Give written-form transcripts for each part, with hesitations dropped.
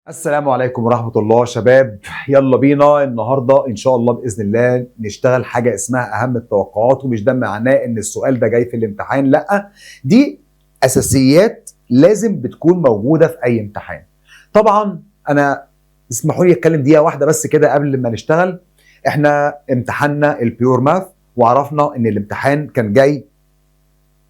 السلام عليكم ورحمة الله شباب. يلا بينا النهاردة إن شاء الله بإذن الله نشتغل حاجة اسمها أهم التوقعات، ومش ده معناه إن السؤال ده جاي في الامتحان، لأ، دي أساسيات لازم بتكون موجودة في أي امتحان. طبعا أنا اسمحوا لي أتكلم دقيقة واحدة بس كده قبل ما نشتغل. إحنا امتحاننا البيور ماث وعرفنا إن الامتحان كان جاي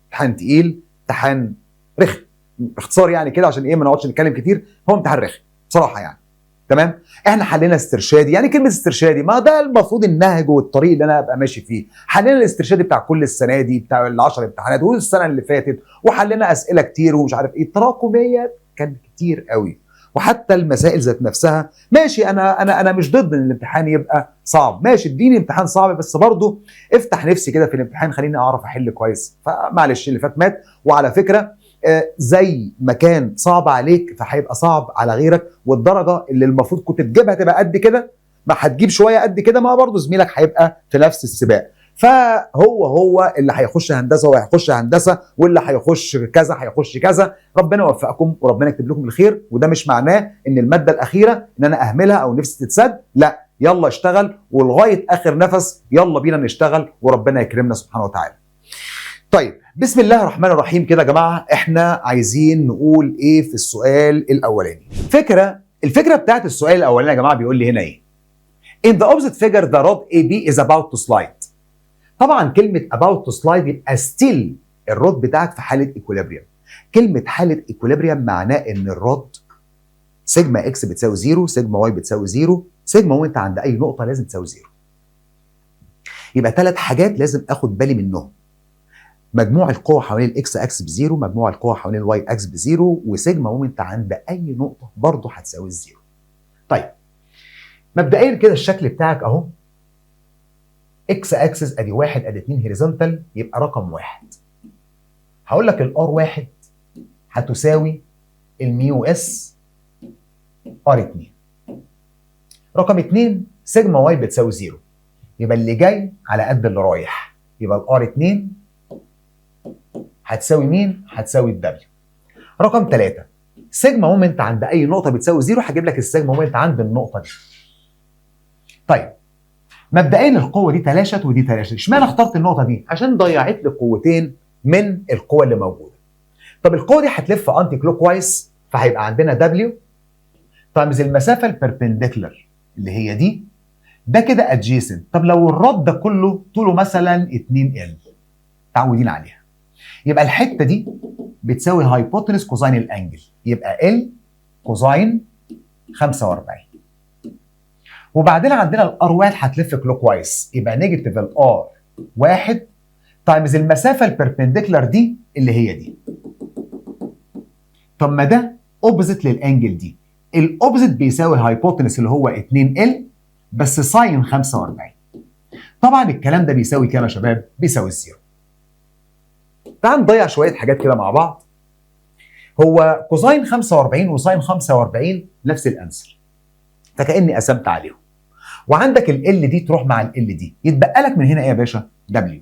امتحان تقيل، امتحان رخم، باختصار يعني كده عشان إيه ما نقعدش نتكلم كتير، هو امتحان رخم بصراحه يعني. تمام، احنا حلينا استرشادي، يعني كلمه استرشادي ما ده المفروض النهج والطريق اللي انا ابقى ماشي فيه. حلينا الاسترشادي بتاع كل السنه دي، بتاع ال10 امتحانات والسنه اللي فاتت، وحلينا اسئله كتير ومش عارف ايه، التراكميه كان كتير قوي. وحتى المسائل ذات نفسها ماشي، انا مش ضد ان الامتحان يبقى صعب، ماشي اديني امتحان صعب، بس برضه افتح نفسي كده في الامتحان، خليني اعرف احل كويس. فمعلش اللي فات مات. وعلى فكره زي ما كان صعب عليك فهيبقى صعب على غيرك، والدرجه اللي المفروض كنت تجيبها تبقى قد كده ما هتجيب شويه قد كده، ما برضه زميلك هيبقى في نفس السباق. فهو اللي هيخش هندسه هو هيخش هندسه، واللي هيخش كذا هيخش كذا. ربنا يوفقكم وربنا يكتب لكم الخير. وده مش معناه ان الماده الاخيره ان انا اهملها او نفسي تتسد، لا، يلا اشتغل ولغايه اخر نفس، يلا بينا نشتغل وربنا يكرمنا سبحانه وتعالى. طيب بسم الله الرحمن الرحيم كده يا جماعه، احنا عايزين نقول ايه في السؤال الاولاني؟ الفكره بتاعت السؤال الاولاني يا جماعه بيقول لي هنا ايه؟ In the opposite figure the rod AB is about to slide. طبعا كلمه about to slide يبقى still الرود بتاعك في حاله equilibrium. كلمه حاله equilibrium معناه ان الرود سيجما اكس بتساوي 0، سيجما واي بتساوي 0، سيجما وانت عند اي نقطه لازم تساوي 0. يبقى 3 حاجات لازم اخد بالي منهم: مجموع القوى حوالين الاكس اكس بزيرو، مجموع القوى حوالين الواي اكس بزيرو، وسيجما مومنت عند اي نقطه برضه هتساوي الزيرو. طيب مبدئيا كده الشكل بتاعك اهو، اكس اكسس ادي 1 ادي 2 هوريزونتال، يبقى رقم 1 هقول لك الار 1 هتساوي الميو اس ار 2. رقم 2 سيجما واي بتساوي 0، يبقى اللي جاي على قد اللي رايح، يبقى الار 2 هتساوي مين؟ هتساوي الدبليو. رقم 3 سيجما مومنت عند اي نقطه بتساوي 0، هجيب لك السيجما مومنت عند النقطه دي. طيب مبدئيا القوه دي تلاشت ودي تلاشت، اشمعنى اخترت النقطه دي؟ عشان ضيعت لي قوتين من القوه اللي موجوده. طب القوه دي هتلف انتي كلوك وايز، فهيبقى عندنا دبليو تايمز المسافه البربنديكولار اللي هي دي، ده كده ادجيسنت. طب لو الرد ده كله طوله مثلا 2 ال، تعودين عليها، يبقى الحته دي بتساوي هايبوتنس كوزين الانجل، يبقى ال كوزين 45. وبعدين عندنا الار 1 هتلف كلوك وايز، يبقى نيجاتيف الار 1 تايمز المسافه البربنديكولار دي اللي هي دي. طب ما ده اوبوزيت للانجل دي، الاوبوزيت بيساوي الهايبوتنس اللي هو 2 ال بس ساين 45. طبعا الكلام ده بيساوي كام يا شباب؟ بيساوي الزيرو. تعال نضيع شويه حاجات كده مع بعض. هو كوزين 45 وساين 45 نفس الانسر، فكاني قسمت عليهم، وعندك ال دي تروح مع ال دي، يتبقى لك من هنا ايه يا باشا؟ دبليو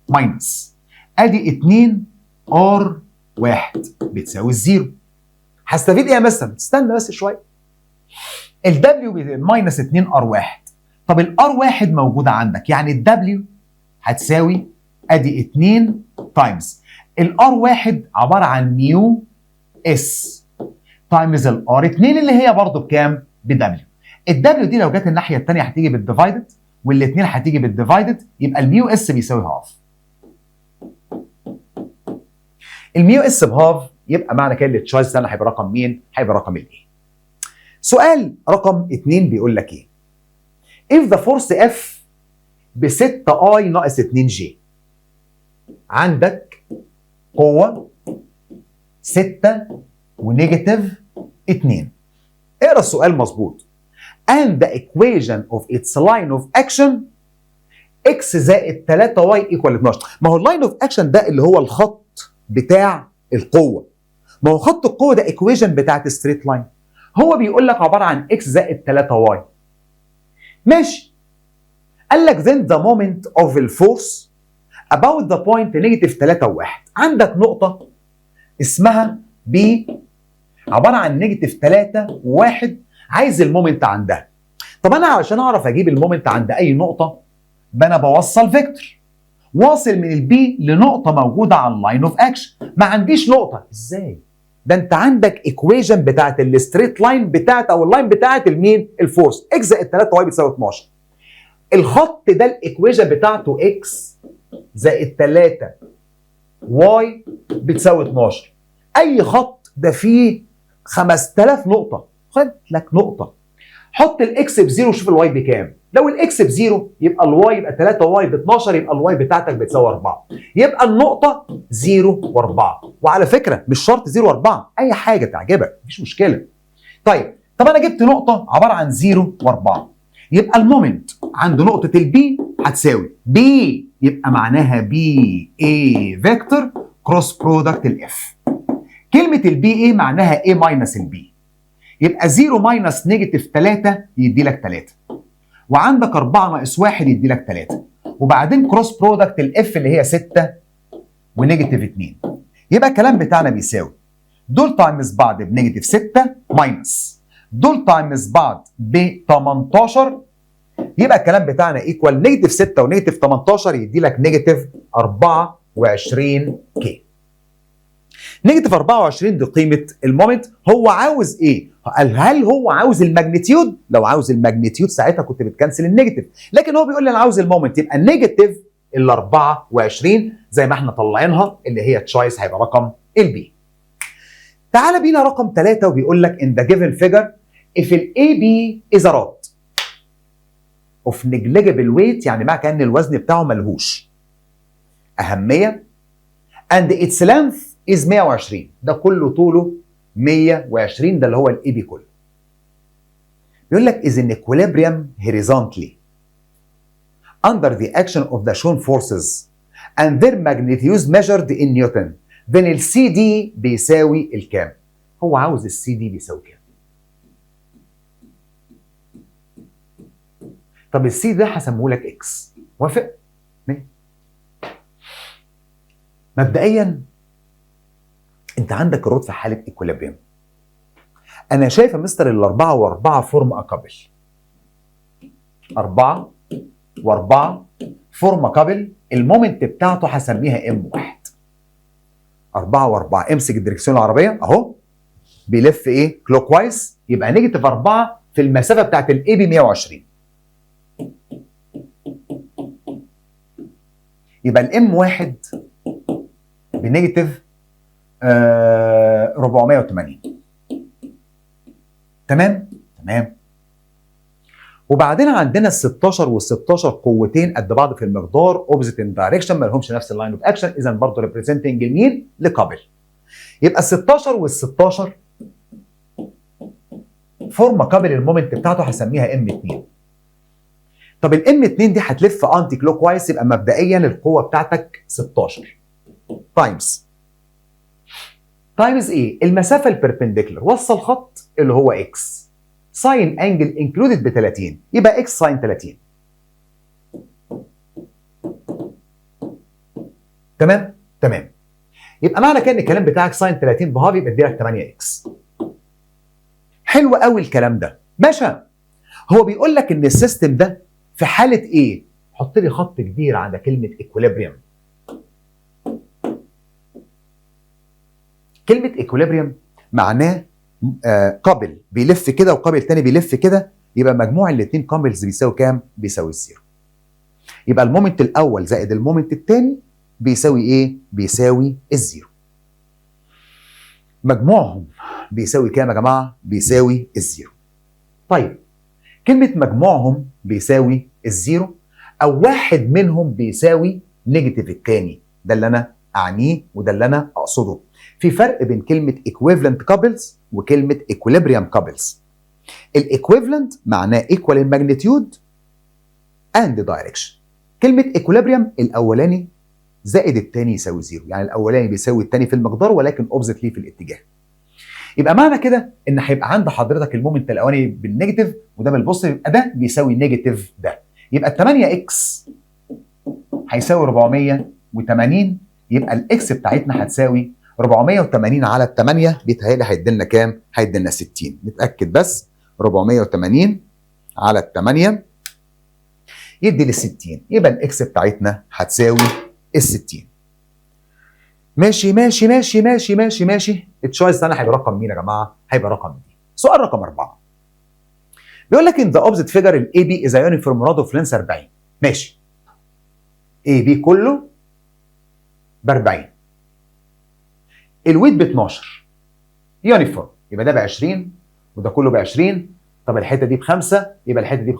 ماينس ادي 2 ار 1 بتساوي الزيرو. هستفيد ايه يا مستر؟ استنى بس شويه. الدبليو ماينس 2 ار 1، طب الار 1 موجوده عندك، يعني الدبليو هتساوي ادي 2 تايمز الار 1 عباره عن ميو اس تايمز الار 2 اللي هي برضه بكام؟ بدبليو. الدبليو دي لو جت الناحيه الثانيه هتيجي بالديفايدد، والاثنين هتيجي بالديفايدد، يبقى الميو اس بيساوي هاف. الميو اس بهاف، يبقى معنى كده التشويس ده هيبقى رقم مين؟ هيبقى رقم الايه. سؤال رقم 2 بيقول لك ايه؟ if the force F ب 6 I ناقص 2 J، عندك قوة 6 ونيجاتيف 2. اقرا السؤال مظبوط. and the equation of its line of action x زائد 3y equal 12. ما هو اللاين اوف اكشن ده اللي هو الخط بتاع القوة، ما هو خط القوة ده equation بتاعت ستريت لاين، هو بيقول لك عبارة عن x زائد 3y. ماشي، قال لك then the moment of the force about the point negative 3 و1. عندك نقطة اسمها B عباره عن نيجاتيف 3 و1، عايز المومنت عندها. طب انا علشان اعرف اجيب المومنت عند اي نقطه، انا بوصل فيكتور واصل من البي لنقطه موجوده على اللاين اوف اكشن. ما عنديش نقطه، ازاي؟ ده انت عندك ايكويشن بتاعت الستريت لاين بتاعت او اللاين بتاعت المين؟ الفورس. اكس زائد 3 واي بتساوي 12. الخط ده الايكويشن بتاعته اكس زائد 3 واي بتساوي 12. اي خط ده فيه 5000 نقطه، خد لك نقطه، حط الاكس بزيرو وشوف الواي بكام. لو الاكس بزيرو يبقى الواي يبقى 3 واي ب 12، يبقى الواي بتاعتك بتساوي 4. يبقى النقطه 0 و4. وعلى فكره مش شرط 0 و4، اي حاجه تعجبك مفيش مشكله. طب انا جبت نقطه عباره عن 0 و4، يبقى المومنت عند نقطه البي هتساوي بي، يبقى معناها بي اي فيكتور كروس برودكت الاف. كلمه البي اي معناها اي ماينس البي، يبقى 0 ماينس نيجاتيف 3 يدي لك 3، وعندك 4 ناقص 1 يدي لك 3، وبعدين كروس برودكت الاف اللي هي 6 ونيجاتيف 2. يبقى الكلام بتاعنا بيساوي دول تايمز بعض بنيجاتيف 6 ماينس دول تايمز بعض ب 18، يبقى الكلام بتاعنا ايكوال نيجاتيف 6 ونيجاتيف 18 يدي لك نيجاتيف 24 كي. نيجاتيف 24 دي قيمه المومنت. هو عاوز ايه؟ هل هو عاوز الماجنتيود؟ لو عاوز الماجنتيود ساعتها كنت بتكنسل النيجاتيف، لكن هو بيقول لي انا عاوز المومنت، يبقى النيجاتيف ال 24 زي ما احنا طالعينها اللي هي تشايس هيبقى رقم البي. تعال بينا رقم 3 وبيقول لك in the given figure if ال AB is a rod of negligible weight، يعني معنى كأن الوزن بتاعه ملهوش أهمية، and its length is 120، ده كله طوله 120، ده اللي هو ال AB كله. بيقول لك is in equilibrium horizontally under the action of the shown forces and their magnitudes measured in Newton، then ال CD بيساوي الكام؟ هو عاوز ال CD بيساوي كام؟ طب ال C ده هسميه لك اكس، موافق؟ مبدئيا انت عندك الرود في حاله ايكوليبريم. انا شايف يا مستر الاربعه و4 فورم اكابل، 4 و4 فورم اكابل، المومنت بتاعته هسميها M1. 4 و4، امسك الدركسيون العربيه اهو بيلف ايه؟ كلوك وايز، يبقى نيجاتيف 4 في المسافه بتاعت الاي بي 120، يبقى الام 1 بنيجاتيف 480. تمام؟ وبعدين عندنا ال 16 وال 16 قوتين قد بعض في المقدار، اوبزيت ان دايركشن، ما لهمش نفس اللاين اوف اكشن، اذا برضه ريبريزنتنج المين؟ لكابل. يبقى ال 16 وال 16 فورم كابل، المومنت بتاعته هسميها ام 2. طب الام 2 دي هتلف انتي كلوك وايز، يبقى مبدئيا القوه بتاعتك 16 تايمز ايه؟ المسافه البربنديكولار، وصل خط اللي هو اكس، ساين انجل انكلودد ب 30، يبقى اكس ساين 30. تمام. يبقى معنى كده ان الكلام بتاعك ساين 30 بهاف، يبقى اديلك 8 اكس. حلو قوي الكلام ده، باشا. هو بيقول لك ان السيستم ده في حاله ايه؟ حط لي خط كبير على كلمه ايكوليبريم. كلمه ايكوليبريم معناه قابل بيلف كده وقابل تاني بيلف كده، يبقى مجموع الاثنين قابلز بيساوي كام؟ بيساوي الزيرو. يبقى المومنت الاول زائد المومنت الثاني بيساوي ايه؟ بيساوي الزيرو. مجموعهم بيساوي كام يا جماعه؟ بيساوي الزيرو. طيب كلمه مجموعهم بيساوي الزيرو او واحد منهم بيساوي نيجاتيف الثاني، ده اللي انا اعنيه وده اللي انا اقصده. في فرق بين كلمه equivalent couples وكلمه equilibrium couples. الايكويفالنت معناه equal in magnitude and direction. كلمه equilibrium الاولاني زائد الثاني يساوي زيرو، يعني الاولاني بيساوي الثاني في المقدار ولكن اوبزيت ليه في الاتجاه. يبقى معنى كده ان هيبقى عند حضرتك المومنت الاولاني بالنيجاتيف وده بالبوزيتيف، يبقى ده بيساوي نيجاتيف ده، يبقى ال 8 اكس هيساوي 480، يبقى الاكس بتاعتنا هتساوي 480 على ال 8 بيتهيألي هيديلنا كام؟ هيديلنا 60. نتأكد بس. 480 على ال 8 يدي لي 60. يبقى الاكس بتاعتنا هتساوي ال 60. ماشي ماشي ماشي ماشي ماشي ماشي. التشويس ده هيبقى رقم مين يا جماعه؟ هيبقى رقم دي. سؤال رقم 4 بيقول لك ان ذا اوبزيت فيجر الاي بي از يونيفورم راد اوف لينس 40. ماشي. اي بي كله ب 40. الويت ب 12 يونيفورم، يبقى ده ب 20 وده كله ب 20. طب الحته دي ب5 يبقى الحته دي ب15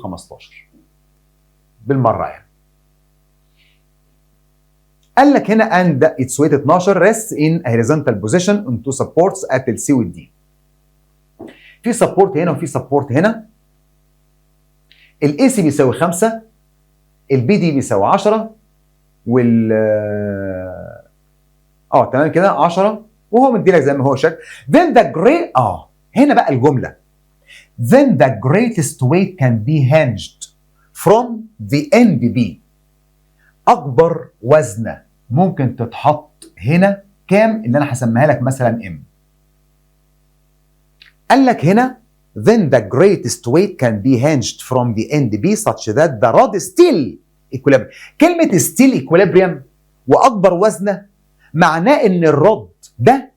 بالمره يعني. قال لك هنا and its weight 12 rests in a horizontal position on two supports at ال C وال D. في سبورت هنا وفي سبورت هنا. ال AC بيساوي 5، ال BD بيساوي 10 وال تمام كده 10 وهو مديلك زي ما هو شكل. then the great هنا بقى الجمله then the greatest weight can be hinged from the end B. اكبر وزنه ممكن تتحط هنا كام؟ اللي انا هسميها لك مثلا ام. قال لك هنا then the greatest weight can be hinged from the end B such that the rod still equilibrium. كلمه still equilibrium واكبر وزنه معناه ان الرد ده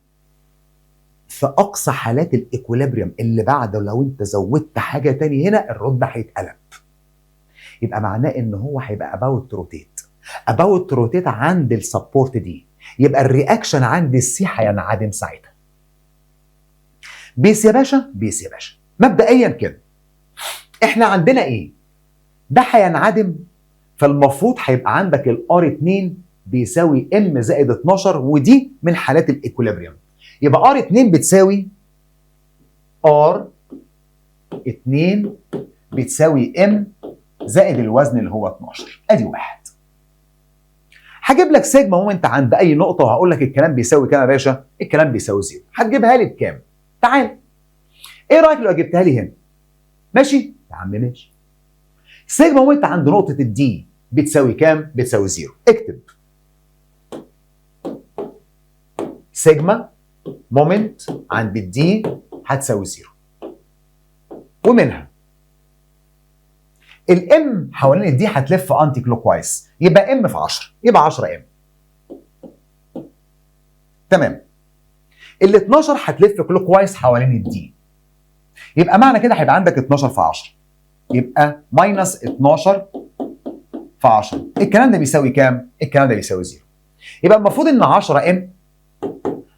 في اقصى حالات الايكوليبريم اللي بعده لو انت زودت حاجه تاني هنا الرد هيتقلب. يبقى معناه ان هو هيبقى about to rotate عند السبورت دي. يبقى الرياكشن عند السي هينعدم ساعتها. بيس يا باشا، بيس يا باشا. مبدئيا كده احنا عندنا ايه؟ ده هينعدم، فالمفروض هيبقى عندك الار 2 بيساوي ام زائد 12، ودي من حالات الايكوليبريم. يبقى ار 2 بتساوي ار 2 بتساوي ام زائد الوزن اللي هو 12. ادي واحد. هجيب لك سيجما مومنت عند اي نقطه وهقول لك الكلام بيساوي كام يا باشا؟ الكلام بيساوي 0. هتجيبها لي بكام؟ تعال. ايه رايك لو جبتها لي هنا؟ ماشي؟ يا عم ماشي. سيجما مومنت عند نقطه الدي بتساوي كام؟ بتساوي 0. اكتب سيجما مومنت عند الدي هتساوي 0. ومنها الام حوالين الدي هتلف انتي كلوك وايز، يبقى ام في 10، يبقى 10 ام. تمام. ال 12 هتلف كلوك وايز حوالين الدي، يبقى معنى كده هيبقى عندك 12 في 10، يبقى ماينس 12 في 10. الكلام ده بيساوي كام؟ الكلام ده بيساوي 0. يبقى المفروض ان 10 ام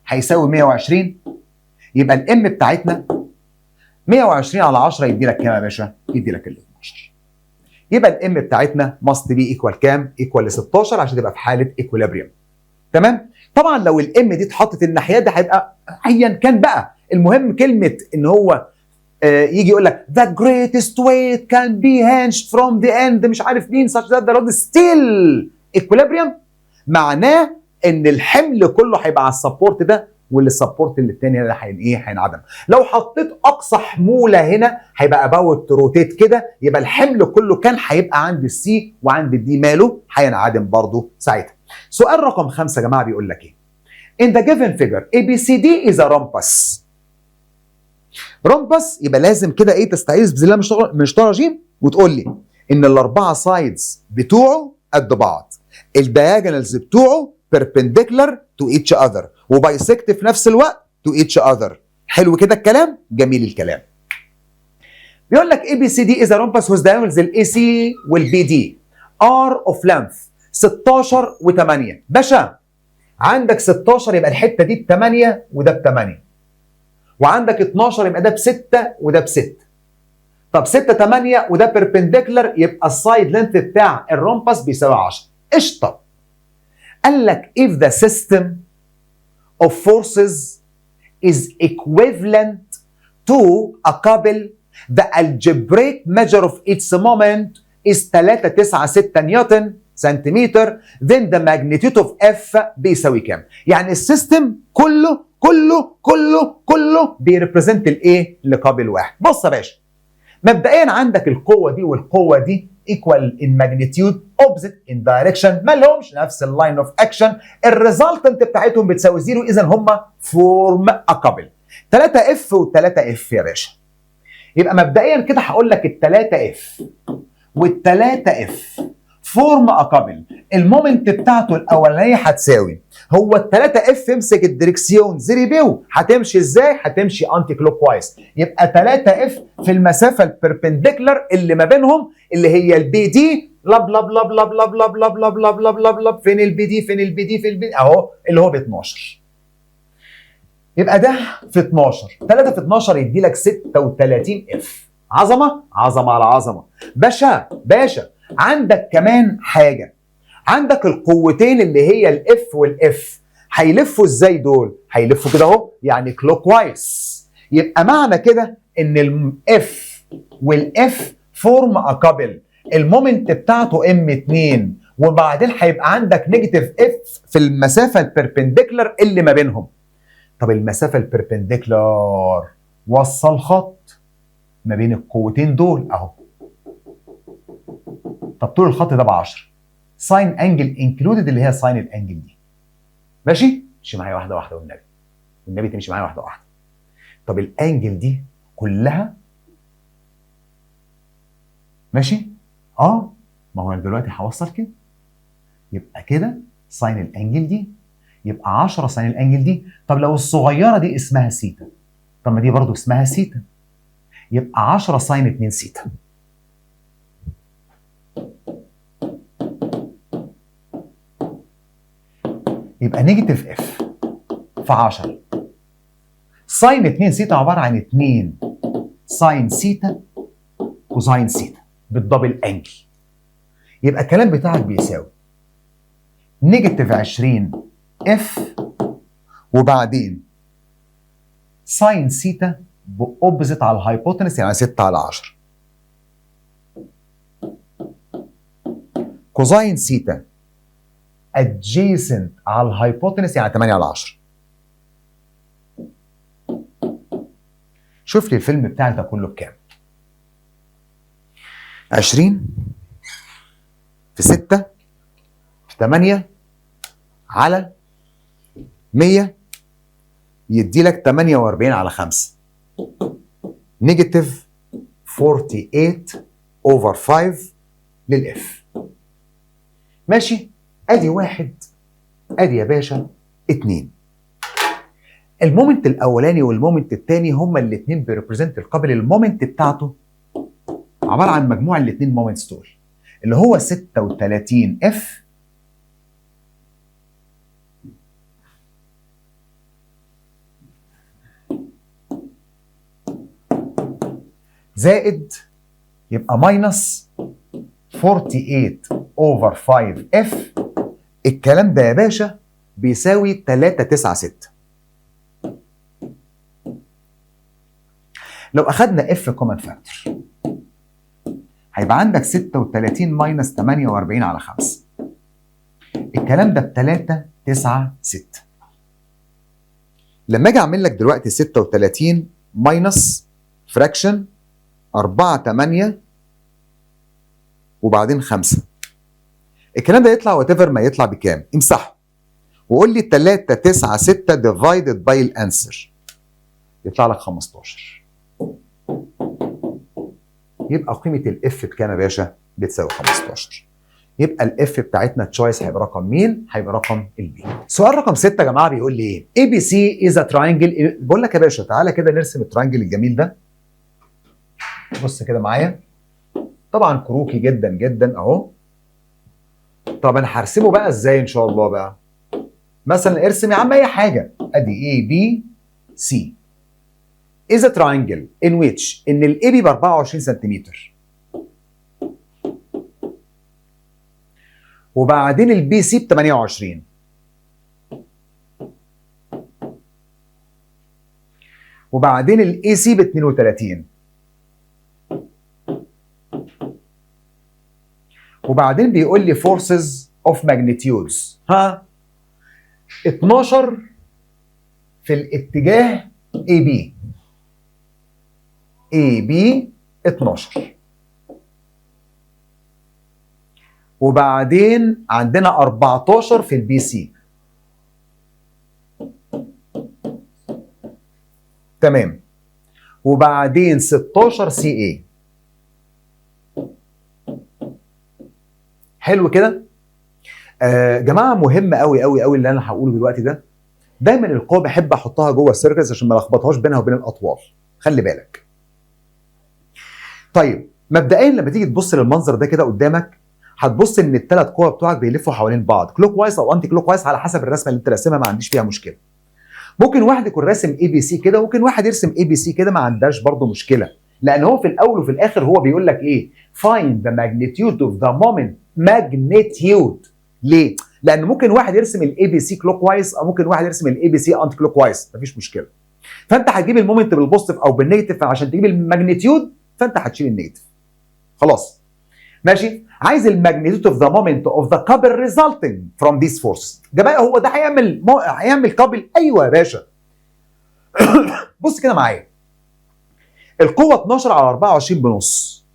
هيساوي 120، يبقى الام بتاعتنا 120 على 10 يدي لك كام يا باشا؟ يدي لك ال 12. يبقى الام بتاعتنا ماست بي ايكوال كام؟ ايكوال 16 عشان تبقى في حاله ايكوليبريم. تمام؟ طبعا لو الام دي اتحطت الناحيه دي هيبقى ايا كان بقى. المهم كلمه ان هو يجي يقول لك the greatest weight can be hinged from the end مش عارف مين such that the rod still equilibrium، معناه ان الحمل كله هيبقى على السبورت ده، واللي السبورت اللي الثاني ده هينعدم. لو حطيت اقصى حموله هنا هيبقى about to rotate كده، يبقى الحمل كله كان هيبقى عند السي وعند الدي ماله هينعدم برضه ساعتها. سؤال رقم 5 يا جماعه بيقول لك ايه؟ In the given figure ABCD is a rhombus. رمبس يبقى لازم كده ايه تستعيذ بالله من الشيطان الرجيم وتقول لي ان الاربعه سايدز بتوعه قد بعض، الدياجونالز بتوعه perpendicular to each other وبايسكت في نفس الوقت to each other. حلو كده الكلام؟ جميل الكلام. بيقول لك ABCD is a rhombus whose diagonals AC والBD are of length 16 و8. باشا عندك 16 يبقى الحته دي ب8 وده ب8، وعندك 12 يبقى ده ب6 وده ب6. طب 6 8 وده بيربنديكولار، يبقى السايد لينث بتاع الرومبس بيساوي 10. قشطه. قال لك if the system of forces is equivalent to a couple the algebraic measure of its moment is 396 نيوتن سنتيمتر then the magnitude of F بيساوي كام؟ يعني السيستم كله بيريبريزنت الايه؟ لقابل واحد. بص يا باشا، مبدئيا عندك القوه دي والقوه دي equal in magnitude opposite in direction ما لهمش نفس اللاين اوف اكشن، الريزلتنت بتاعتهم بتساوي زيرو، اذا هم فورم ا كابل. 3 اف و3 اف يا باشا. يبقى مبدئيا كده هقول لك ال3 اف وال3 اف فورم ا كابل. المومنت بتاعته الاولانيه هتساوي، هو ال3 اف امسك الدريكسيون زيري بيو، هتمشي ازاي؟ هتمشي انتي كلوك وايز. يبقى 3 اف في المسافه البربنديكولار اللي ما بينهم اللي هي البي دي لب لب لب لب لب لب لب لب لب لب لب لب. فين البي دي؟ فين البي دي؟ في البي دي اهو اللي هو ب 12. يبقى ده في 12، 3 في 12 يدي لك 36 اف. عظمه عظمه على عظمه. باشا باشا عندك كمان حاجه، عندك القوتين اللي هي الاف والاف هيلفوا ازاي دول؟ هيلفوا كده اهو، يعني كلوك وايز. يبقى معنى كده ان الاف والاف فورم ا كابل، المومنت بتاعته ام 2 وبعدين هيبقى عندك نيجاتيف اف في المسافه البربنديكولار اللي ما بينهم. طب المسافه البربنديكولار وصل خط ما بين القوتين دول اهو. طب طول الخط ده ب 10، ساين انجل انكلودد اللي هي ساين الانجل دي. ماشي؟ امشي معايا واحده واحده والنبي، والنبي تمشي معايا واحده واحده. طب الانجل دي كلها ماشي؟ ما هو دلوقتي هوصل كده، يبقى كده ساين الانجل دي، يبقى 10 ساين الانجل دي. طب لو الصغيره دي اسمها سيتا، طب ما دي برضو اسمها سيتا، يبقى 10 ساين 2 سيتا. يبقى نيجاتيف اف في 10 ساين 2 سيتا عباره عن 2 ساين سيتا كوزاين سيتا بالدبل انجل. يبقى الكلام بتاعك بيساوي نيجاتيف 20 اف وبعدين ساين سيتا باوبزيت على الهايبوتنس يعني 6 على 10 كوزاين سيتا adjacent على الهايبوتنس يعني 8 على 10. شوف لي الفيلم بتاعك ده كله بكام؟ 20 في 6 في 8 على 100 يدي لك 48 على 5 نيجاتيف 48 اوفر 5 للاف. ماشي؟ ادي واحد، ادي يا باشا 2. المومنت الاولاني والمومنت الثاني هما الاثنين بيريبريزنت القابل. المومنت بتاعته عباره عن مجموع الاثنين مومنتس دول اللي هو 36 اف زائد يبقى ماينس 48 اوفر 5 اف. الكلام ده يا باشا بيساوي 396. لو اخدنا اف كومن فاكتور هيبقى عندك 36 ماينس 48 على 5. الكلام ده ب 396. لما اجي اعمل لك دلوقتي 36 ماينس فراكشن 4 8 وبعدين 5، الكلام ده يطلع وات ايفر ما يطلع بكام؟ امسحه وقول لي 396 ديفايدد باي الانسر يطلع لك 15. يبقى قيمه الاف بكام يا باشا؟ بتساوي 15. يبقى الاف بتاعتنا تشويس هيبقى رقم مين؟ هيبقى رقم البي. سؤال رقم 6 يا جماعه بيقول لي ايه؟ اي بي سي از ا تراينجل. بقول لك يا باشا تعالى كده نرسم التراينجل الجميل ده. بص كده معايا، طبعا كروكي جدا جدا اهو. طب انا هرسمه بقى ازاي ان شاء الله بقى؟ مثلا ارسم يا عم اي حاجه. ادي اي بي سي is a triangle in which ان الاي بي ب 24 سنتيمتر وبعدين البي سي ب 28 وبعدين الاي سي ب 32 وبعدين بيقول لي forces of magnitudes 12 في الاتجاه AB. AB 12 وبعدين عندنا 14 في البي سي. تمام. وبعدين 16 سي اي. حلو كده؟ جماعه مهم قوي قوي قوي اللي انا هقوله دلوقتي ده. دايما القوه بحب احطها جوه السيركلز عشان ما الخبطهاش بينها وبين الاطوال. خلي بالك. طيب مبدئيا لما تيجي تبص للمنظر ده كده قدامك هتبص ان الثلاث قوى بتوعك بيلفوا حوالين بعض، كلوك وايز او انتي كلوك وايز على حسب الرسمه اللي انت راسمها، ما عنديش فيها مشكله. ممكن واحد يكون راسم اي بي سي كده، وممكن واحد يرسم اي بي سي كده، ما عندهاش برضه مشكله، لان هو في الاول وفي الاخر هو بيقول لك ايه؟ find the magnitude of the moment. magnitude. ليه؟ لان ممكن واحد يرسم الاي بي سي كلوك وايز، او ممكن واحد يرسم الاي بي سي انتي كلوك وايز، مفيش مشكله. فانت هتجيب المومنت بالبوزيتيف او بالنيجاتيف، فعشان تجيب الماجنتيود فانت هتشيل النيجاتيف. خلاص. ماشي؟ عايز الماجنتيود اوف ذا مومنت اوف ذا كابل ريزلتنج فروم ذيس فورس. جماعه هو ده هيعمل كابل؟ ايوه يا باشا. بص كده معايا. القوه 12 على 24 بنص.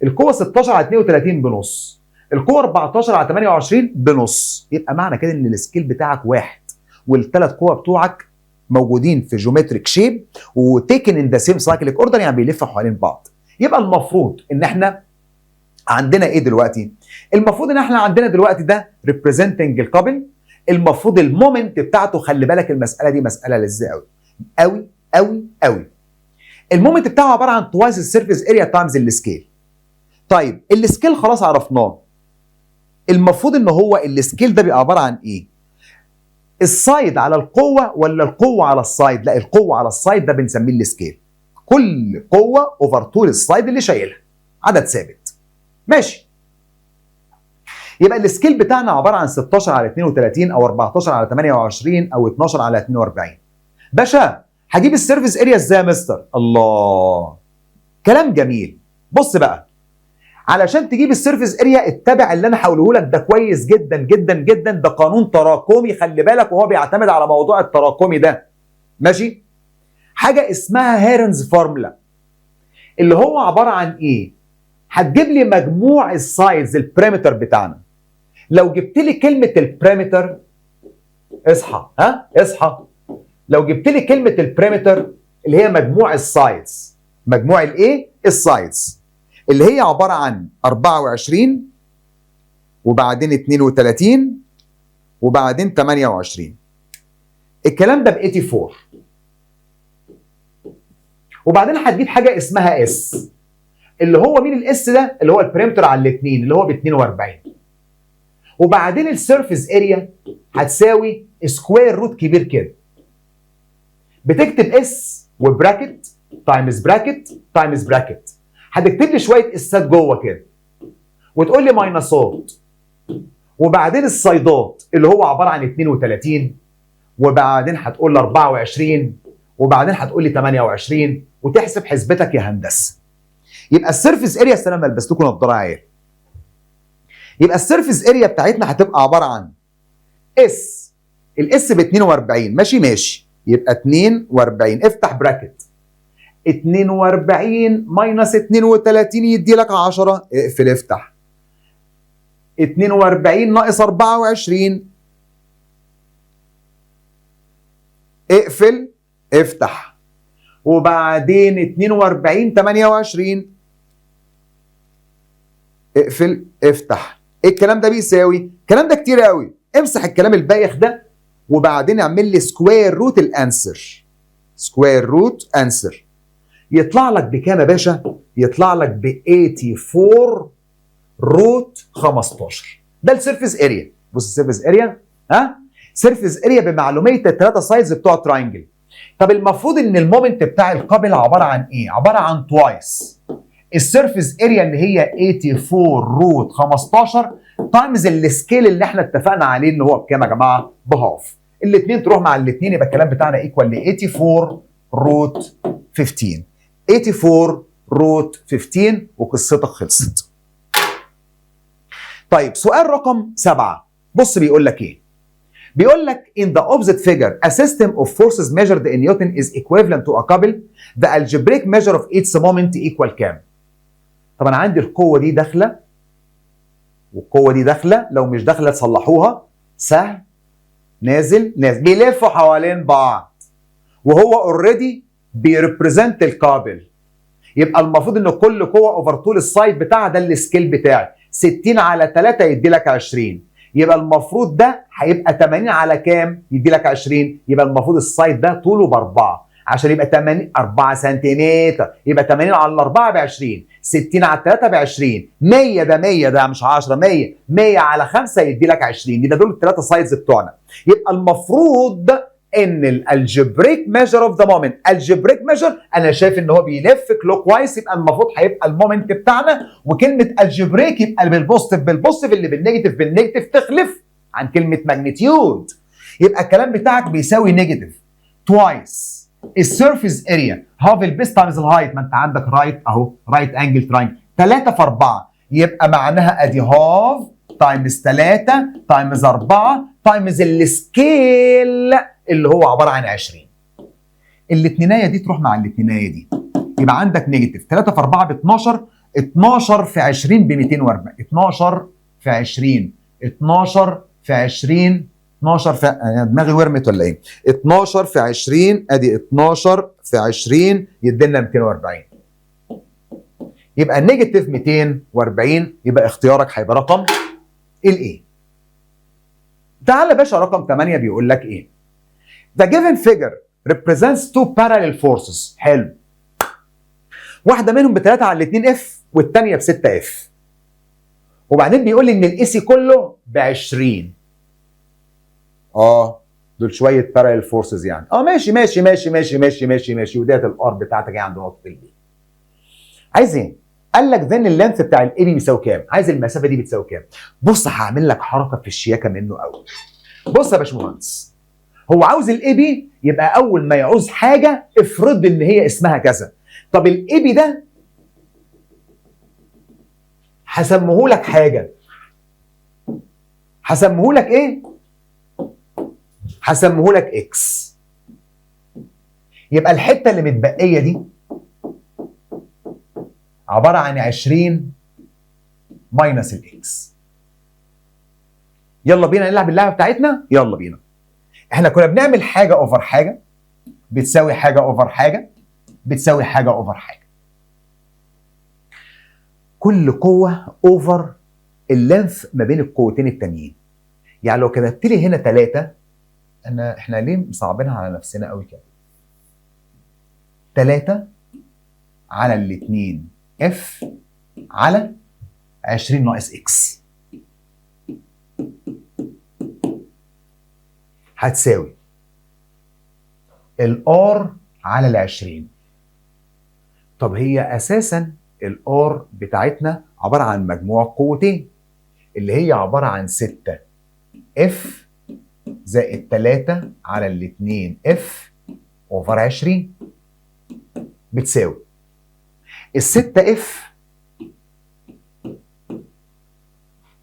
القوه 16 على 32 بنص. القوه 14 على 28 بنص. يبقى معنى كده ان السكيل بتاعك واحد، والثلاث قوى بتوعك موجودين في جيومتريك شيب وتيكن ان ذا سيم سايكليك اوردر، يعني بيلفوا حوالين بعض. يبقى المفروض ان احنا عندنا ايه دلوقتي؟ المفروض ان احنا عندنا دلوقتي ده ريبريزنتنج الكابل. المفروض المومنت بتاعته، خلي بالك المساله دي مساله لذيذه قوي قوي قوي قوي. المومنت بتاعه عباره عن توايس السيرفيس اريا تايمز السكيل. طيب السكيل خلاص عرفناه. المفروض ان هو السكيل ده بيبقى عباره عن ايه؟ السايد على القوه ولا القوه على السايد؟ لا، القوه على السايد ده بنسميه السكيل. كل قوه اوفر طول السايد اللي شايلها، عدد ثابت. ماشي. يبقى السكيل بتاعنا عباره عن 16 على 32 او 14 على 28 او 12 على 42. باشا هجيب السيرفيس اريا ازاي يا مستر؟ الله، كلام جميل. بص بقى، علشان تجيب السيرفيس اريا اتبع اللي انا هقوله لك ده كويس جدا جدا جدا. ده قانون تراكمي، خلي بالك، وهو بيعتمد على موضوع التراكمي ده. ماشي؟ حاجه اسمها هيرنز فورمولا، اللي هو عباره عن ايه؟ هتجيب لي مجموع السايدز البريمتر بتاعنا. لو جبت لي كلمه البريمتر، اصحى اصحى. لو جبت لي كلمه البريمتر اللي هي مجموع السايدز، مجموع الايه؟ السايدز، اللي هي عباره عن 24 وبعدين 32 وبعدين 28. الكلام ده ب 84. وبعدين هتجيب حاجه اسمها اس، اللي هو مين الاس ده؟ اللي هو البريمتر على الاثنين، اللي هو ب 42. وبعدين السيرفيس اريا هتساوي سكوير روت كبير كده. بتكتب اس وبراكت تايمز براكت تايمز براكت. هتكتب لي شويه اسات جوه كده، وتقول لي ماينسات، وبعدين السايدات اللي هو عباره عن 32، وبعدين هتقول لي 24، وبعدين هتقول لي 28، وتحسب حسبتك يا هندسه. يبقى السيرفيس اريا، استنى ما البس لكم نضاره عيال. يبقى السيرفيس اريا بتاعتنا هتبقى عباره عن اس، الاس ب 42. ماشي، يبقى 42 افتح براكت. 42 ماينس 32 يدي لك 10، اقفل افتح. 42 ناقص 24 اقفل افتح. وبعدين 42 28 اقفل افتح. ايه الكلام ده بيساوي؟ الكلام ده كتير قوي. امسح الكلام البايخ ده، وبعدين اعمل لي سكوير روت الانسر. سكوير روت انسر يطلع لك بكام يا باشا؟ يطلع لك ب 84 روت 15. ده السيرفيس اريا. بص السيرفيس اريا، سيرفيس اريا بمعلوميه الثلاثه سايدز بتوع تراينجل. طب المفروض ان المومنت بتاع القابل عباره عن ايه؟ عباره عن توايس السيرفيس اريا اللي هي 84 روت 15 تايمز السكيل اللي احنا اتفقنا عليه ان هو بكام يا جماعه؟ بهاف. الاثنين تروح مع الاثنين، يبقى الكلام بتاعنا ايكوال ل 84 روت 15. 84 روت 15 وقصتك خلصت. طيب سؤال رقم 7. بص بيقول لك ايه؟ بيقول لك in the opposite figure a system of forces measured in Newton is equivalent to a couple. The algebraic measure of each moment equal كام؟ طب انا عندي القوه دي داخله والقوه دي داخله، لو مش داخله تصلحوها، سهم نازل نازل بيلفوا حوالين بعض، وهو اوريدي بيريبريزنت الكابل. يبقى المفروض ان كل قوه اوفر طول السايد بتاعها، ده السكيل بتاعي 60 على 3 يدي لك 20. يبقى المفروض ده هيبقى 80 على كام يدي لك 20؟ يبقى المفروض السايد ده طوله ب4 عشان يبقى 80 4 سنتيمتر، يبقى 80 على 4 ب 20، 60 على 3 ب 20، 100 ده 100 ده مش 10، 100 على 5 يدي لك 20. يبقى دول الثلاثه سايدز بتوعنا. يبقى المفروض ان الالجبريك ميجر اوف ذا مومنت، الجبريك ميجر انا شايف ان هو بيلف كلوك وايز، يبقى المفروض هيبقى المومنت بتاعنا، وكلمه الجبريك يبقى بالبوزيتيف بالبوزيتيف، اللي بالنيجاتيف بالنيجاتيف، تخلف عن كلمه ماجنتيود. يبقى الكلام بتاعك بيساوي نيجاتيف توايس السيرفيس اريا هاف البيس تايمز الهايت، ما انت عندك رايت اهو، رايت انجل تراينجل 3 في 4، يبقى معناها ادي هاف تايمز 3 تايمز 4 تايمز السكيل اللي هو عباره عن 20. الاثنينيه دي تروح مع الاثنينيه دي، يبقى عندك نيجاتيف 3 في 4 ب 12، 12 في 20 ب 240، 12 في 20 12 في 20 12 في دماغي ورمت ولا ايه؟ 12 في 20 ادي 12 في 20 يدينا 240. يبقى نيجاتيف 240، يبقى اختيارك هيبقى رقم الايه. تعال يا باشا رقم 8 بيقول لك ايه؟ The given figure represents two parallel forces. حلو. واحده منهم ب3 على 2 اف والثانيه ب6 اف. وبعدين بيقول لي ان الاي سي كله ب20. دول شويه باراليل فورسز يعني. ماشي ماشي ماشي ماشي ماشي ماشي ماشي، وديت الار بتاعتك جايه عند نقطه البي. عايز ايه؟ قال لك ذن اللينث بتاع الاي بي بيساوي كام؟ عايز المسافه دي بتساوي كام؟ بص هعمل لك حركه في الشياكه منه قوي. بص يا باشمهندس، هو عاوز الاي بي، يبقى اول ما يعوز حاجه افرض ان هي اسمها كذا. طب الاي بي ده هسميه لك حاجه، هسميه لك ايه؟ هسميه لك اكس. يبقى الحته اللي متبقيه دي عباره عن 20 ماينس الاكس. يلا بينا نلعب اللعبه بتاعتنا، يلا بينا. احنا كنا بنعمل حاجه اوفر حاجه بتساوي حاجه اوفر حاجه بتساوي حاجه اوفر حاجه. كل قوه اوفر اللينث ما بين القوتين التانيين. يعني لو كتبت لي هنا 3، احنا ليه مصعبينها على نفسنا قوي كده؟ 3 على الاثنين اف على 20 ناقص اكس هتساوي الار على ال20. طب هي اساسا الار بتاعتنا عباره عن مجموع قوتين، اللي هي عباره عن 6 اف زائد 3 على الاثنين اف اوفر 20 بتساوي ال6 اف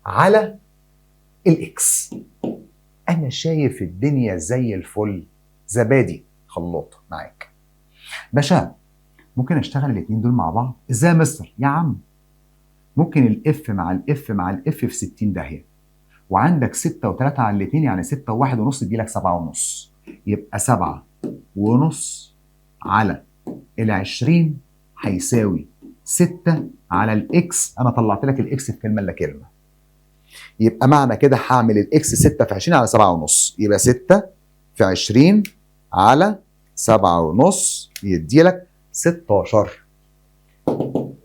على الاكس. انا شايف الدنيا زي الفل، زبادي خلاط معاك. باشا ممكن اشتغل الاثنين دول مع بعض؟ ازاي يا مستر؟ يا عم ممكن الاف مع الاف مع الاف في 60 داهيه، وعندك 6 و3 على الاثنين يعني 6 و1 ونص يدي لك 7 ونص، يبقى 7 ونص على ال20 هيساوي 6 على الاكس. انا طلعت لك الاكس في كلمه الا كلمه، يبقى معنى كده هعمل الاكس 6 في 20 على 7 ونص، يبقى 6 في 20 على 7 ونص يدي لك 16.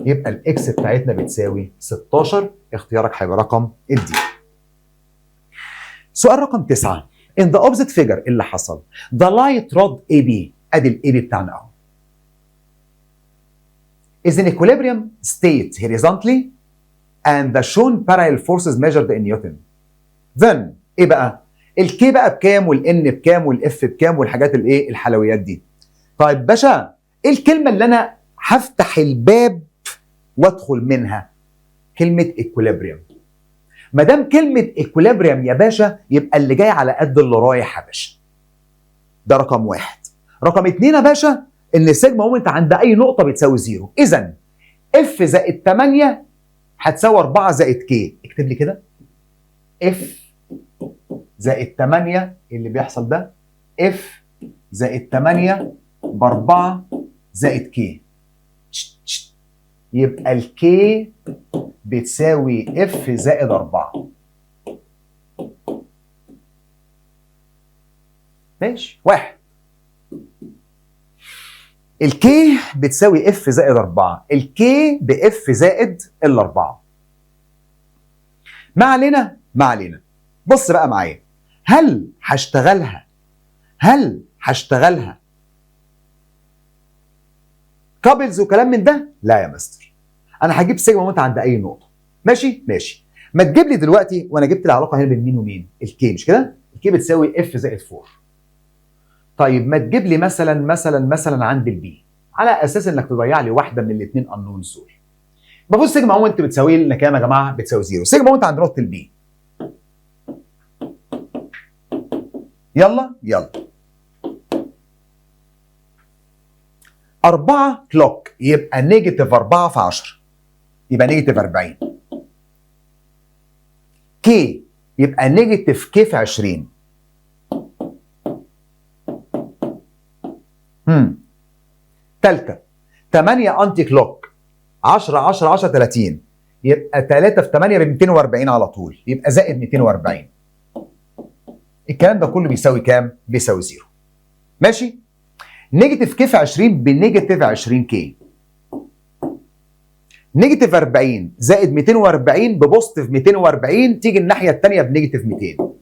يبقى الاكس بتاعتنا بتساوي 16. اختيارك هيبقى رقم الدي. سؤال رقم 9. In the opposite figure اللي حصل the light rod AB، ادي الاي بي بتاعنا اهو، is in equilibrium state horizontally and the shown parallel forces measured in Newton. Then ايه بقى؟ الكي بقى بكام والان بكام والاف بكام والحاجات الايه الحلويات دي. طيب باشا ايه الكلمه اللي انا هفتح الباب وادخل منها؟ كلمه equilibrium. ما دام كلمه equilibrium يا باشا يبقى اللي جاي على قد اللي رايح يا باشا. ده رقم 1. رقم 2 يا باشا ان السيجما مومنت عند اي نقطه بتساوي 0. اذا اف زائد 8 هتساوي 4 زائد كي. اكتب لي كده اف زائد 8 اللي بيحصل ده، اف زائد 8 ب4 زائد كي. يبقى الكي بتساوي اف زائد 4. ماشي. 1 الكي بتساوي اف زائد 4، الكي باف زائد ال4. ما علينا ما علينا. بص بقى معايا، هل هشتغلها كابلز وكلام من ده؟ لا يا مستر، انا هجيب سيجما مومنت عند اي نقطه. ماشي ماشي. ما تجيب لي دلوقتي، وانا جبت العلاقه هنا بين مين ومين؟ الكي، مش كده؟ الكي بتساوي اف زائد 4. طيب ما تجيب لي مثلا عند البي، على اساس انك تضيع لي واحده من الاثنين انونز دول. ببص سيجما مومنت بتساوي لنا كام يا جماعه؟ بتساوي 0. سيجما مومنت عند نقطه البي. يلا 4 كلوك يبقى نيجاتيف 4 في 10 يبقى نيجاتيف 40. كي يبقى نيجاتيف كي في 20. تالتة 8 انتي كلوك 10 30 يبقى 3 في 8 ب 240 على طول، يبقى زائد 240. الكلام ده كله بيساوي كام؟ بيساوي 0. ماشي؟ نيجاتيف كي في 20 بنيجاتيف 20 كي. نيجاتيف 40 زائد 240 ببوزيتيف 240 تيجي الناحيه الثانيه بنيجاتيف 200.